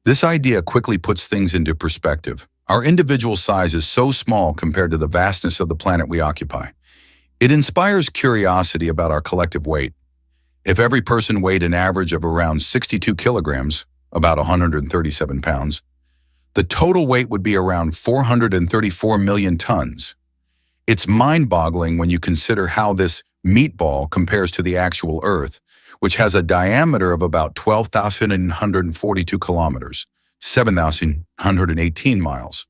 This idea quickly puts things into perspective. Our individual size is so small compared to the vastness of the planet we occupy. It inspires curiosity about our collective weight. If every person weighed an average of around 62 kilograms, about 137 pounds, the total weight would be around 434 million tons. It's mind-boggling when you consider how this meatball compares to the actual Earth, which has a diameter of about 12,142 kilometers, 7,118 miles.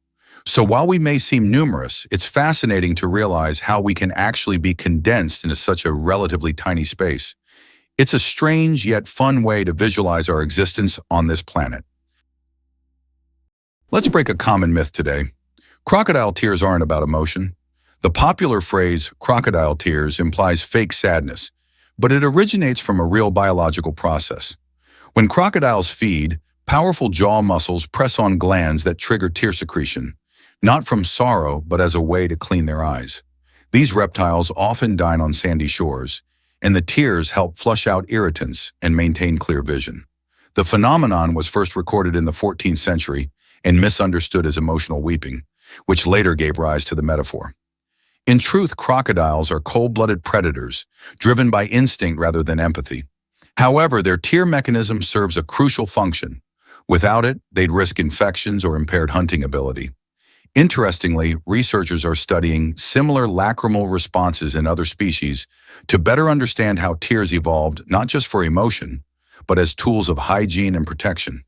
So while we may seem numerous, it's fascinating to realize how we can actually be condensed into such a relatively tiny space. It's a strange yet fun way to visualize our existence on this planet. Let's break a common myth today. Crocodile tears aren't about emotion. The popular phrase, crocodile tears, implies fake sadness, but it originates from a real biological process. When crocodiles feed, powerful jaw muscles press on glands that trigger tear secretion, not from sorrow, but as a way to clean their eyes. These reptiles often dine on sandy shores, and the tears help flush out irritants and maintain clear vision. The phenomenon was first recorded in the 14th century and misunderstood as emotional weeping, which later gave rise to the metaphor. In truth, crocodiles are cold-blooded predators, driven by instinct rather than empathy. However, their tear mechanism serves a crucial function. Without it, they'd risk infections or impaired hunting ability. Interestingly, researchers are studying similar lacrimal responses in other species to better understand how tears evolved not just for emotion, but as tools of hygiene and protection.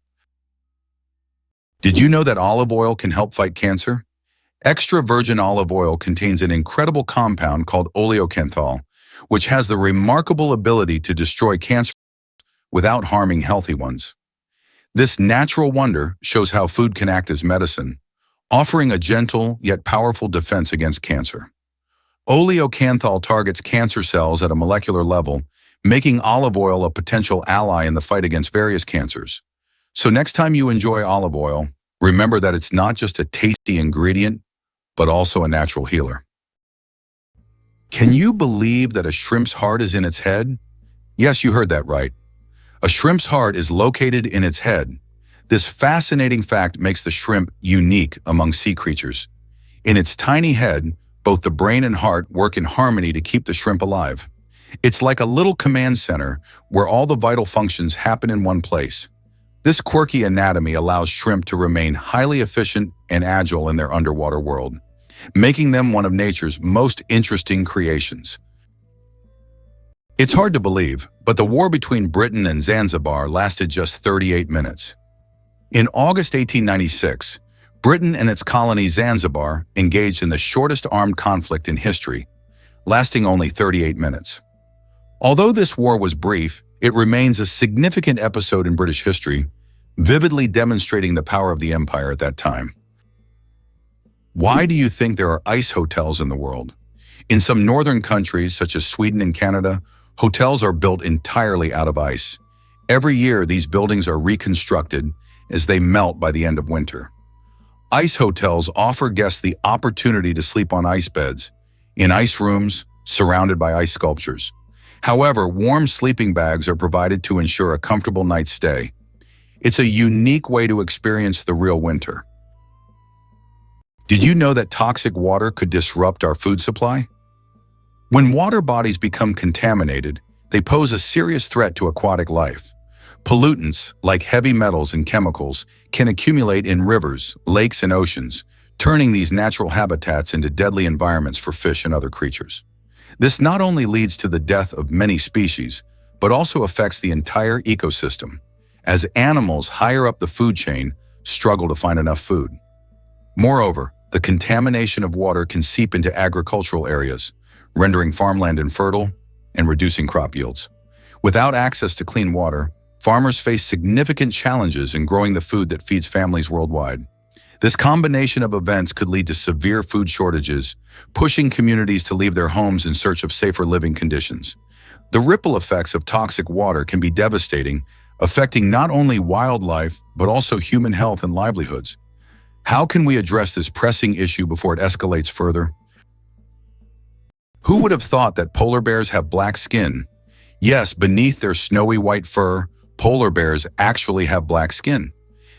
Did you know that olive oil can help fight cancer? Extra virgin olive oil contains an incredible compound called oleocanthal, which has the remarkable ability to destroy cancer without harming healthy ones. This natural wonder shows how food can act as medicine, offering a gentle yet powerful defense against cancer. Oleocanthal targets cancer cells at a molecular level, making olive oil a potential ally in the fight against various cancers. So next time you enjoy olive oil, remember that it's not just a tasty ingredient, but also a natural healer. Can you believe that a shrimp's heart is in its head? Yes, you heard that right. A shrimp's heart is located in its head. This fascinating fact makes the shrimp unique among sea creatures. In its tiny head, both the brain and heart work in harmony to keep the shrimp alive. It's like a little command center where all the vital functions happen in one place. This quirky anatomy allows shrimp to remain highly efficient and agile in their underwater world, making them one of nature's most interesting creations. It's hard to believe, but the war between Britain and Zanzibar lasted just 38 minutes. In August 1896, Britain and its colony Zanzibar engaged in the shortest armed conflict in history, lasting only 38 minutes. Although this war was brief, it remains a significant episode in British history, vividly demonstrating the power of the empire at that time. Why do you think there are ice hotels in the world? In some northern countries, such as Sweden and Canada, hotels are built entirely out of ice. Every year, these buildings are reconstructed as they melt by the end of winter. Ice hotels offer guests the opportunity to sleep on ice beds, in ice rooms, surrounded by ice sculptures. However, warm sleeping bags are provided to ensure a comfortable night's stay. It's a unique way to experience the real winter. Did you know that toxic water could disrupt our food supply? When water bodies become contaminated, they pose a serious threat to aquatic life. Pollutants, like heavy metals and chemicals, can accumulate in rivers, lakes, and oceans, turning these natural habitats into deadly environments for fish and other creatures. This not only leads to the death of many species, but also affects the entire ecosystem, as animals higher up the food chain struggle to find enough food. Moreover, the contamination of water can seep into agricultural areas, rendering farmland infertile and reducing crop yields. Without access to clean water, farmers face significant challenges in growing the food that feeds families worldwide. This combination of events could lead to severe food shortages, pushing communities to leave their homes in search of safer living conditions. The ripple effects of toxic water can be devastating, affecting not only wildlife, but also human health and livelihoods. How can we address this pressing issue before it escalates further? Who would have thought that polar bears have black skin? Yes, beneath their snowy white fur, polar bears actually have black skin.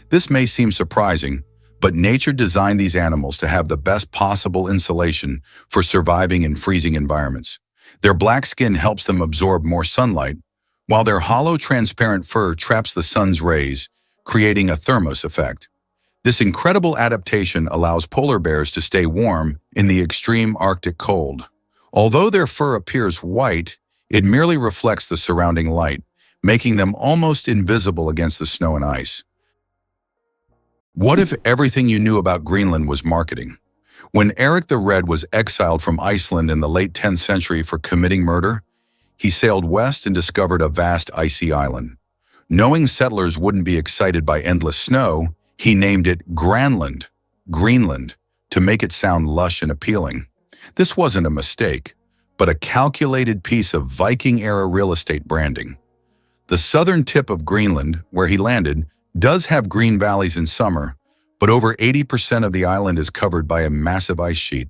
This may seem surprising, but nature designed these animals to have the best possible insulation for surviving in freezing environments. Their black skin helps them absorb more sunlight, while their hollow, transparent fur traps the sun's rays, creating a thermos effect. This incredible adaptation allows polar bears to stay warm in the extreme Arctic cold. Although their fur appears white, it merely reflects the surrounding light, making them almost invisible against the snow and ice. What if everything you knew about Greenland was marketing? When Eric the Red was exiled from Iceland in the late 10th century for committing murder, he sailed west and discovered a vast icy island. Knowing settlers wouldn't be excited by endless snow, he named it Granland, Greenland, to make it sound lush and appealing. This wasn't a mistake, but a calculated piece of Viking-era real estate branding. The southern tip of Greenland, where he landed, does have green valleys in summer, but over 80% of the island is covered by a massive ice sheet.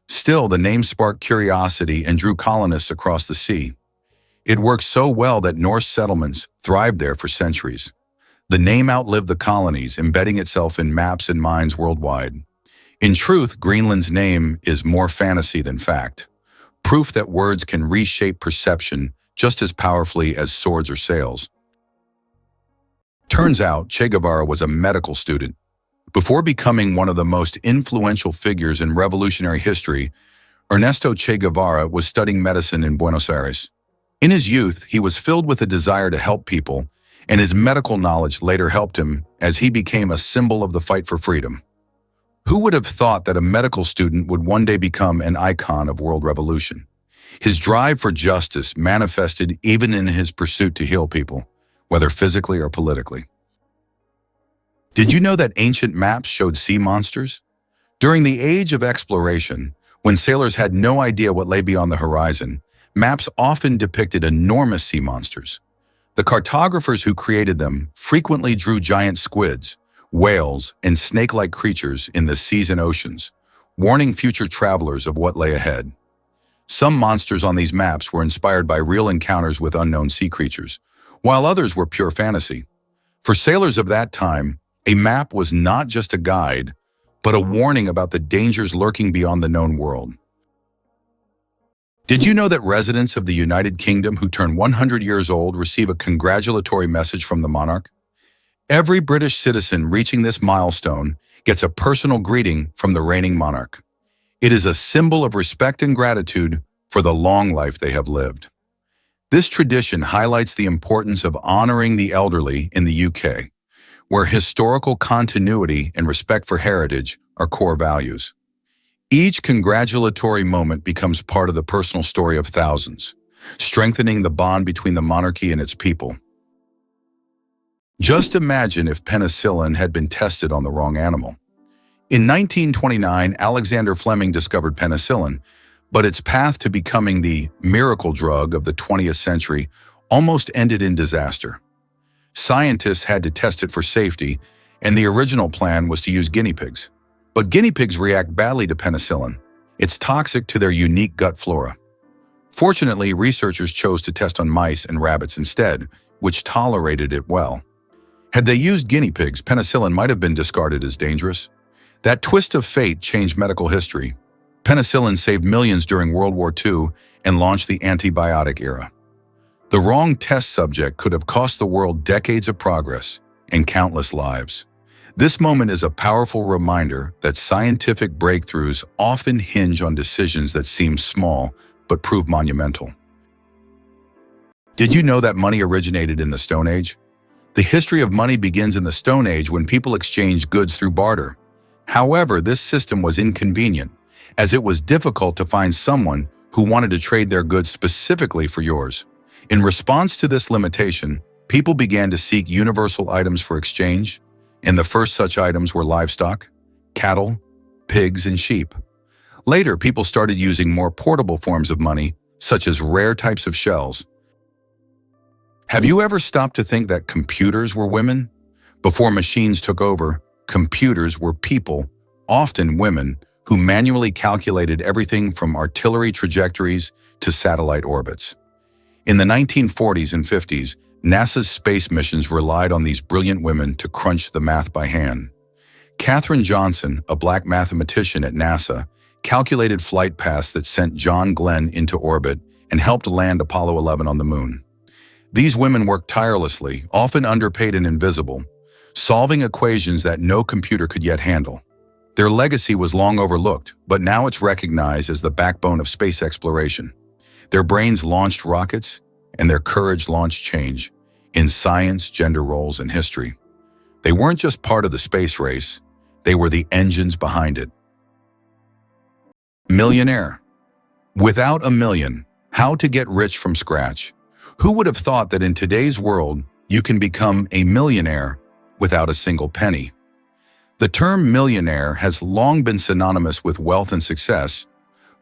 Still, the name sparked curiosity and drew colonists across the sea. It worked so well that Norse settlements thrived there for centuries. The name outlived the colonies, embedding itself in maps and minds worldwide. In truth, Greenland's name is more fantasy than fact, proof that words can reshape perception just as powerfully as swords or sails. Turns out, Che Guevara was a medical student. Before becoming one of the most influential figures in revolutionary history, Ernesto Che Guevara was studying medicine in Buenos Aires. In his youth, he was filled with a desire to help people, and his medical knowledge later helped him as he became a symbol of the fight for freedom. Who would have thought that a medical student would one day become an icon of world revolution? His drive for justice manifested even in his pursuit to heal people, whether physically or politically. Did you know that ancient maps showed sea monsters? During the age of exploration, when sailors had no idea what lay beyond the horizon, maps often depicted enormous sea monsters. The cartographers who created them frequently drew giant squids, whales, and snake-like creatures in the seas and oceans, warning future travelers of what lay ahead. Some monsters on these maps were inspired by real encounters with unknown sea creatures, while others were pure fantasy. For sailors of that time, a map was not just a guide, but a warning about the dangers lurking beyond the known world. Did you know that residents of the United Kingdom who turn 100 years old receive a congratulatory message from the monarch? Every British citizen reaching this milestone gets a personal greeting from the reigning monarch. It is a symbol of respect and gratitude for the long life they have lived. This tradition highlights the importance of honoring the elderly in the UK, where historical continuity and respect for heritage are core values. Each congratulatory moment becomes part of the personal story of thousands, strengthening the bond between the monarchy and its people. Just imagine if penicillin had been tested on the wrong animal. In 1929, Alexander Fleming discovered penicillin, but its path to becoming the miracle drug of the 20th century almost ended in disaster. Scientists had to test it for safety, and the original plan was to use guinea pigs. But guinea pigs react badly to penicillin. It's toxic to their unique gut flora. Fortunately, researchers chose to test on mice and rabbits instead, which tolerated it well. Had they used guinea pigs, penicillin might have been discarded as dangerous. That twist of fate changed medical history. Penicillin saved millions during World War II and launched the antibiotic era. The wrong test subject could have cost the world decades of progress and countless lives. This moment is a powerful reminder that scientific breakthroughs often hinge on decisions that seem small but prove monumental. Did you know that money originated in the Stone Age? The history of money begins in the Stone Age when people exchanged goods through barter. However, this system was inconvenient, as it was difficult to find someone who wanted to trade their goods specifically for yours. In response to this limitation, people began to seek universal items for exchange, and the first such items were livestock, cattle, pigs, and sheep. Later, people started using more portable forms of money, such as rare types of shells. Have you ever stopped to think that computers were women? Before machines took over, computers were people, often women, who manually calculated everything from artillery trajectories to satellite orbits. In the 1940s and 50s, NASA's space missions relied on these brilliant women to crunch the math by hand. Katherine Johnson, a black mathematician at NASA, calculated flight paths that sent John Glenn into orbit and helped land Apollo 11 on the moon. These women worked tirelessly, often underpaid and invisible, solving equations that no computer could yet handle. Their legacy was long overlooked, but now it's recognized as the backbone of space exploration. Their brains launched rockets, and their courage launched change in science, gender roles, and history. They weren't just part of the space race, they were the engines behind it. Millionaire. Without a million, how to get rich from scratch? Who would have thought that in today's world, you can become a millionaire without a single penny? The term millionaire has long been synonymous with wealth and success,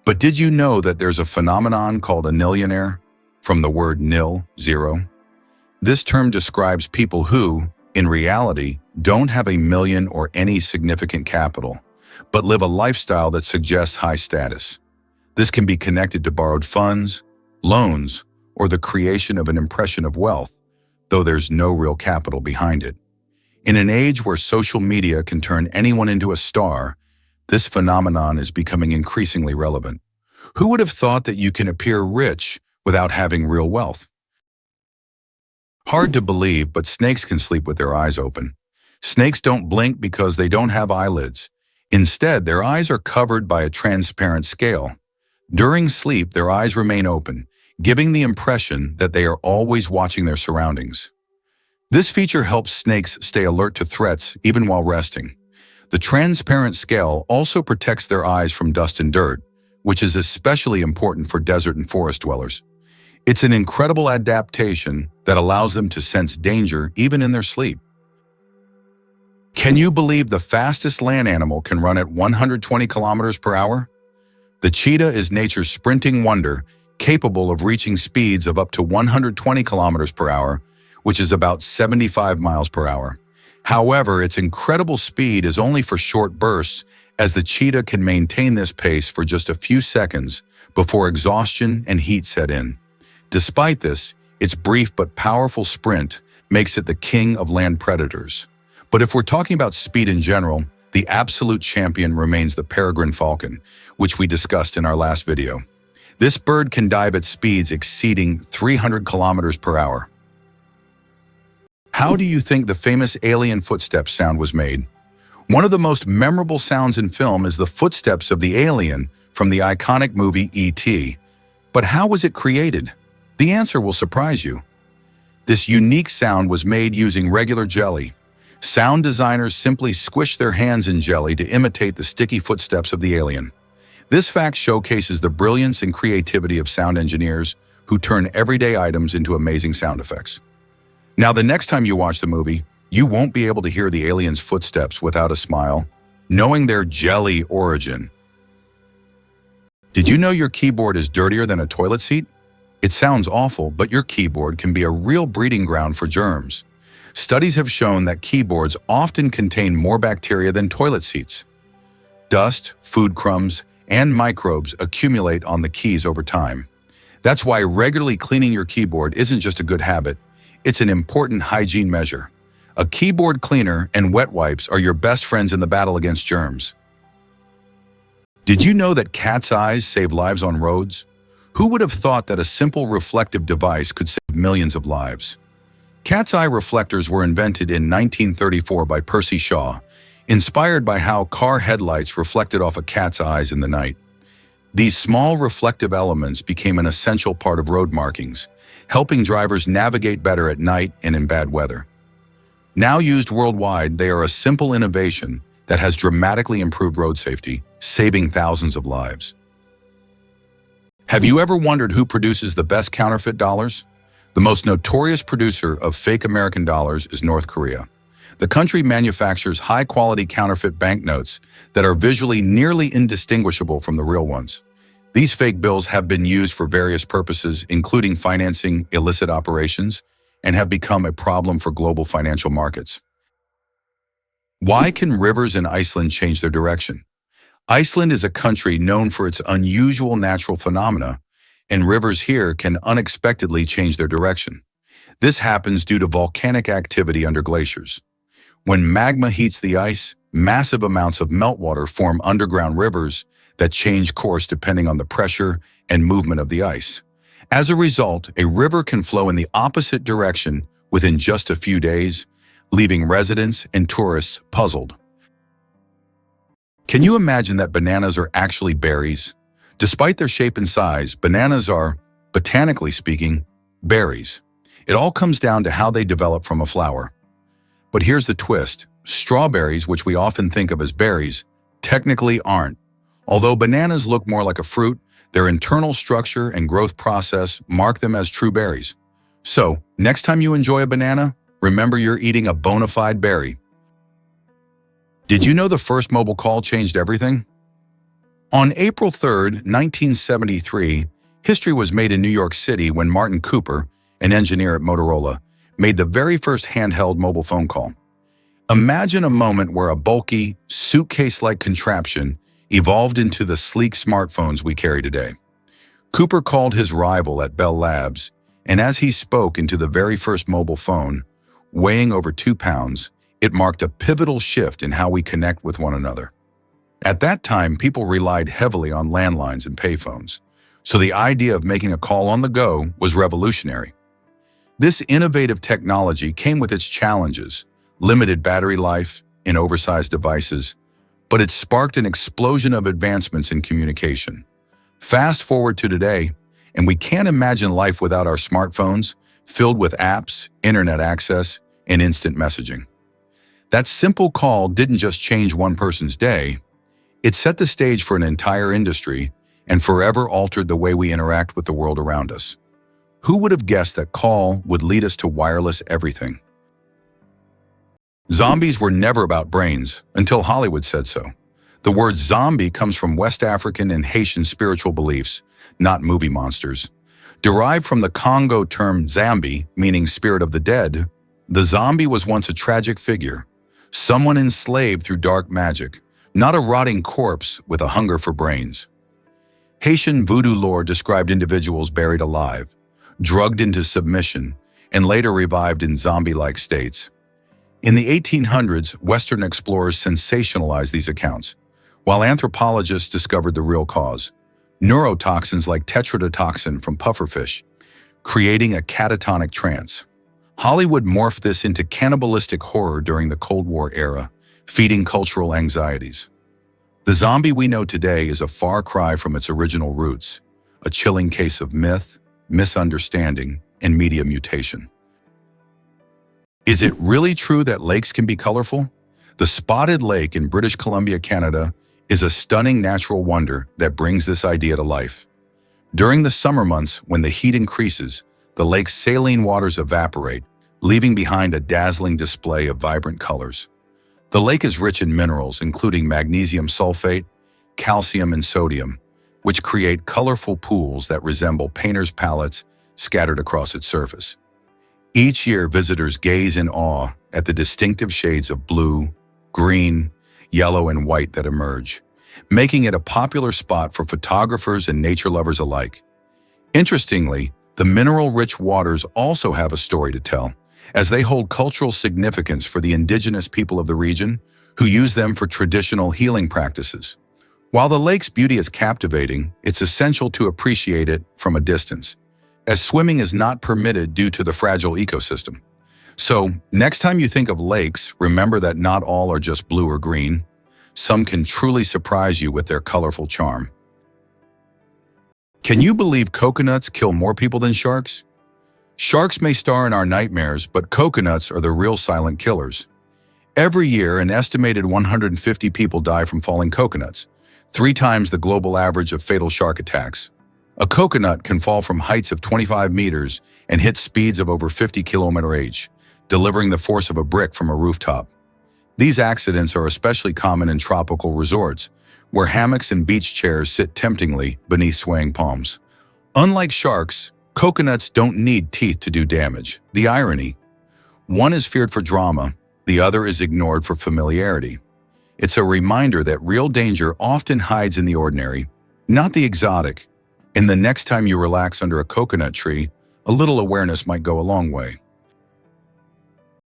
but did you know that there's a phenomenon called a nillionaire, from the word nil, zero? This term describes people who, in reality, don't have a million or any significant capital, but live a lifestyle that suggests high status. This can be connected to borrowed funds, loans, or the creation of an impression of wealth, though there's no real capital behind it. In an age where social media can turn anyone into a star, this phenomenon is becoming increasingly relevant. Who would have thought that you can appear rich without having real wealth? Hard to believe, but snakes can sleep with their eyes open. Snakes don't blink because they don't have eyelids. Instead, their eyes are covered by a transparent scale. During sleep, their eyes remain open, giving the impression that they are always watching their surroundings. This feature helps snakes stay alert to threats even while resting. The transparent scale also protects their eyes from dust and dirt, which is especially important for desert and forest dwellers. It's an incredible adaptation that allows them to sense danger even in their sleep. Can you believe the fastest land animal can run at 120 kilometers per hour? The cheetah is nature's sprinting wonder, capable of reaching speeds of up to 120 kilometers per hour, which is about 75 miles per hour. However, its incredible speed is only for short bursts, as the cheetah can maintain this pace for just a few seconds before exhaustion and heat set in. Despite this, its brief but powerful sprint makes it the king of land predators. But if we're talking about speed in general, the absolute champion remains the peregrine falcon, which we discussed in our last video. This bird can dive at speeds exceeding 300 kilometers per hour. How do you think the famous alien footsteps sound was made? One of the most memorable sounds in film is the footsteps of the alien from the iconic movie E.T. But how was it created? The answer will surprise you. This unique sound was made using regular jelly. Sound designers simply squish their hands in jelly to imitate the sticky footsteps of the alien. This fact showcases the brilliance and creativity of sound engineers who turn everyday items into amazing sound effects. Now, the next time you watch the movie, you won't be able to hear the alien's footsteps without a smile, knowing their jelly origin. Did you know your keyboard is dirtier than a toilet seat? It sounds awful, but your keyboard can be a real breeding ground for germs. Studies have shown that keyboards often contain more bacteria than toilet seats. Dust, food crumbs, and microbes accumulate on the keys over time. That's why regularly cleaning your keyboard isn't just a good habit, it's an important hygiene measure. A keyboard cleaner and wet wipes are your best friends in the battle against germs. Did you know that cat's eyes save lives on roads? Who would have thought that a simple reflective device could save millions of lives? Cat's eye reflectors were invented in 1934 by Percy Shaw, inspired by how car headlights reflected off a cat's eyes in the night. These small reflective elements became an essential part of road markings, helping drivers navigate better at night and in bad weather. Now used worldwide, they are a simple innovation that has dramatically improved road safety, saving thousands of lives. Have you ever wondered who produces the best counterfeit dollars? The most notorious producer of fake American dollars is North Korea. The country manufactures high-quality counterfeit banknotes that are visually nearly indistinguishable from the real ones. These fake bills have been used for various purposes, including financing illicit operations, and have become a problem for global financial markets. Why can rivers in Iceland change their direction? Iceland is a country known for its unusual natural phenomena, and rivers here can unexpectedly change their direction. This happens due to volcanic activity under glaciers. When magma heats the ice, massive amounts of meltwater form underground rivers that change course depending on the pressure and movement of the ice. As a result, a river can flow in the opposite direction within just a few days, leaving residents and tourists puzzled. Can you imagine that bananas are actually berries? Despite their shape and size, bananas are, botanically speaking, berries. It all comes down to how they develop from a flower. But here's the twist. Strawberries, which we often think of as berries, technically aren't. Although bananas look more like a fruit, their internal structure and growth process mark them as true berries. So, next time you enjoy a banana, remember you're eating a bona fide berry. Did you know the first mobile call changed everything? On April 3, 1973, history was made in New York City when Martin Cooper, an engineer at Motorola, made the very first handheld mobile phone call. Imagine a moment where a bulky, suitcase-like contraption evolved into the sleek smartphones we carry today. Cooper called his rival at Bell Labs, and as he spoke into the very first mobile phone, weighing over 2 pounds, it marked a pivotal shift in how we connect with one another. At that time, people relied heavily on landlines and payphones, so the idea of making a call on the go was revolutionary. This innovative technology came with its challenges, limited battery life and oversized devices, but it sparked an explosion of advancements in communication. Fast forward to today, and we can't imagine life without our smartphones, filled with apps, internet access, and instant messaging. That simple call didn't just change one person's day, it set the stage for an entire industry and forever altered the way we interact with the world around us. Who would have guessed that call would lead us to wireless everything? Zombies were never about brains until Hollywood said so. The word zombie comes from West African and Haitian spiritual beliefs, not movie monsters. Derived from the Congo term zambi, meaning spirit of the dead, the zombie was once a tragic figure, someone enslaved through dark magic, not a rotting corpse with a hunger for brains. Haitian voodoo lore described individuals buried alive, drugged into submission, and later revived in zombie-like states. In the 1800s, Western explorers sensationalized these accounts, while anthropologists discovered the real cause, neurotoxins like tetrodotoxin from pufferfish, creating a catatonic trance. Hollywood morphed this into cannibalistic horror during the Cold War era, feeding cultural anxieties. The zombie we know today is a far cry from its original roots, a chilling case of myth, misunderstanding, and media mutation. Is it really true that lakes can be colorful? The Spotted Lake in British Columbia, Canada, is a stunning natural wonder that brings this idea to life. During the summer months, when the heat increases, the lake's saline waters evaporate, leaving behind a dazzling display of vibrant colors. The lake is rich in minerals, including magnesium sulfate, calcium, and sodium, which create colorful pools that resemble painters' palettes scattered across its surface. Each year, visitors gaze in awe at the distinctive shades of blue, green, yellow, and white that emerge, making it a popular spot for photographers and nature lovers alike. Interestingly, the mineral-rich waters also have a story to tell, as they hold cultural significance for the indigenous people of the region who use them for traditional healing practices. While the lake's beauty is captivating, it's essential to appreciate it from a distance, as swimming is not permitted due to the fragile ecosystem. So, next time you think of lakes, remember that not all are just blue or green. Some can truly surprise you with their colorful charm. Can you believe coconuts kill more people than sharks? Sharks may star in our nightmares, but coconuts are the real silent killers. Every year, an estimated 150 people die from falling coconuts, 3 times the global average of fatal shark attacks. A coconut can fall from heights of 25 meters and hit speeds of over 50 km/h, delivering the force of a brick from a rooftop. These accidents are especially common in tropical resorts, where hammocks and beach chairs sit temptingly beneath swaying palms. Unlike sharks, coconuts don't need teeth to do damage. The irony: one is feared for drama, the other is ignored for familiarity. It's a reminder that real danger often hides in the ordinary, not the exotic. And the next time you relax under a coconut tree, a little awareness might go a long way.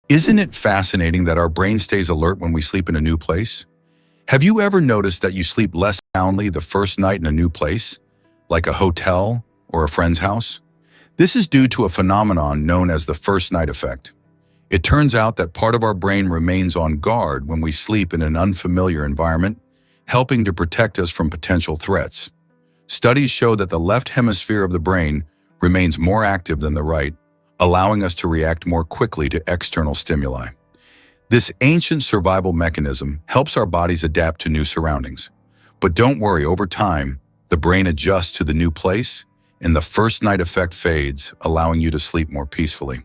Isn't it fascinating that our brain stays alert when we sleep in a new place? Have you ever noticed that you sleep less soundly the first night in a new place, like a hotel or a friend's house? This is due to a phenomenon known as the first night effect. It turns out that part of our brain remains on guard when we sleep in an unfamiliar environment, helping to protect us from potential threats. Studies show that the left hemisphere of the brain remains more active than the right, allowing us to react more quickly to external stimuli. This ancient survival mechanism helps our bodies adapt to new surroundings. But don't worry, over time, the brain adjusts to the new place, and the first night effect fades, allowing you to sleep more peacefully.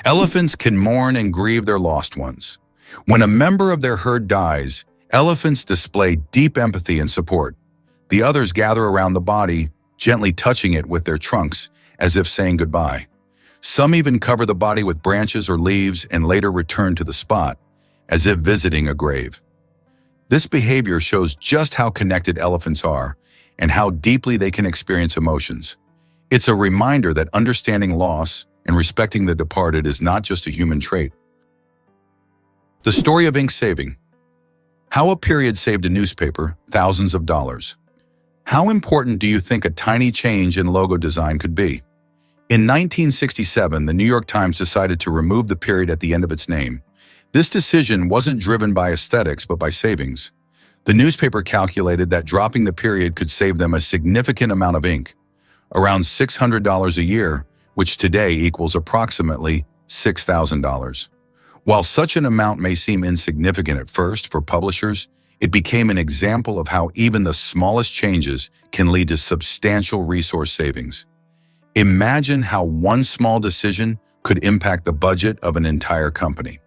Elephants can mourn and grieve their lost ones. When a member of their herd dies, elephants display deep empathy and support. The others gather around the body, gently touching it with their trunks, as if saying goodbye. Some even cover the body with branches or leaves and later return to the spot, as if visiting a grave. This behavior shows just how connected elephants are and how deeply they can experience emotions. It's a reminder that understanding loss and respecting the departed is not just a human trait. The story of ink saving. How a period saved a newspaper thousands of dollars. How important do you think a tiny change in logo design could be? In 1967, the New York Times decided to remove the period at the end of its name. This decision wasn't driven by aesthetics, but by savings. The newspaper calculated that dropping the period could save them a significant amount of ink, around $600 a year, which today equals approximately $6,000. While such an amount may seem insignificant at first for publishers, it became an example of how even the smallest changes can lead to substantial resource savings. Imagine how one small decision could impact the budget of an entire company.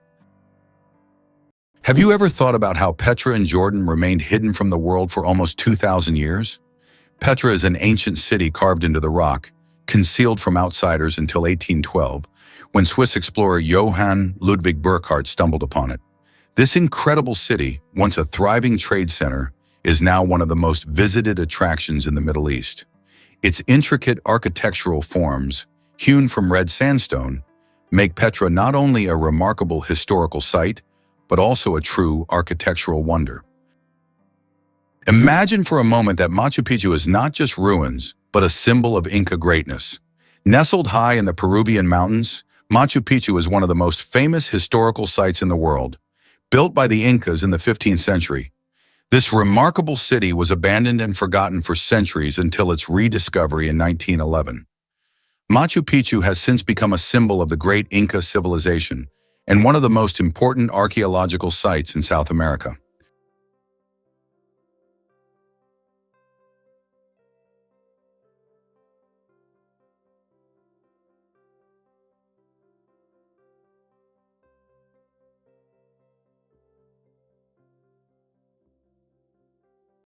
Have you ever thought about how Petra in Jordan remained hidden from the world for almost 2,000 years? Petra is an ancient city carved into the rock, concealed from outsiders until 1812, when Swiss explorer Johann Ludwig Burckhardt stumbled upon it. This incredible city, once a thriving trade center, is now one of the most visited attractions in the Middle East. Its intricate architectural forms, hewn from red sandstone, make Petra not only a remarkable historical site, but also a true architectural wonder. Imagine for a moment that Machu Picchu is not just ruins, but a symbol of Inca greatness. Nestled high in the Peruvian mountains, Machu Picchu is one of the most famous historical sites in the world. Built by the Incas in the 15th century, this remarkable city was abandoned and forgotten for centuries until its rediscovery in 1911. Machu Picchu has since become a symbol of the great Inca civilization and one of the most important archaeological sites in South America.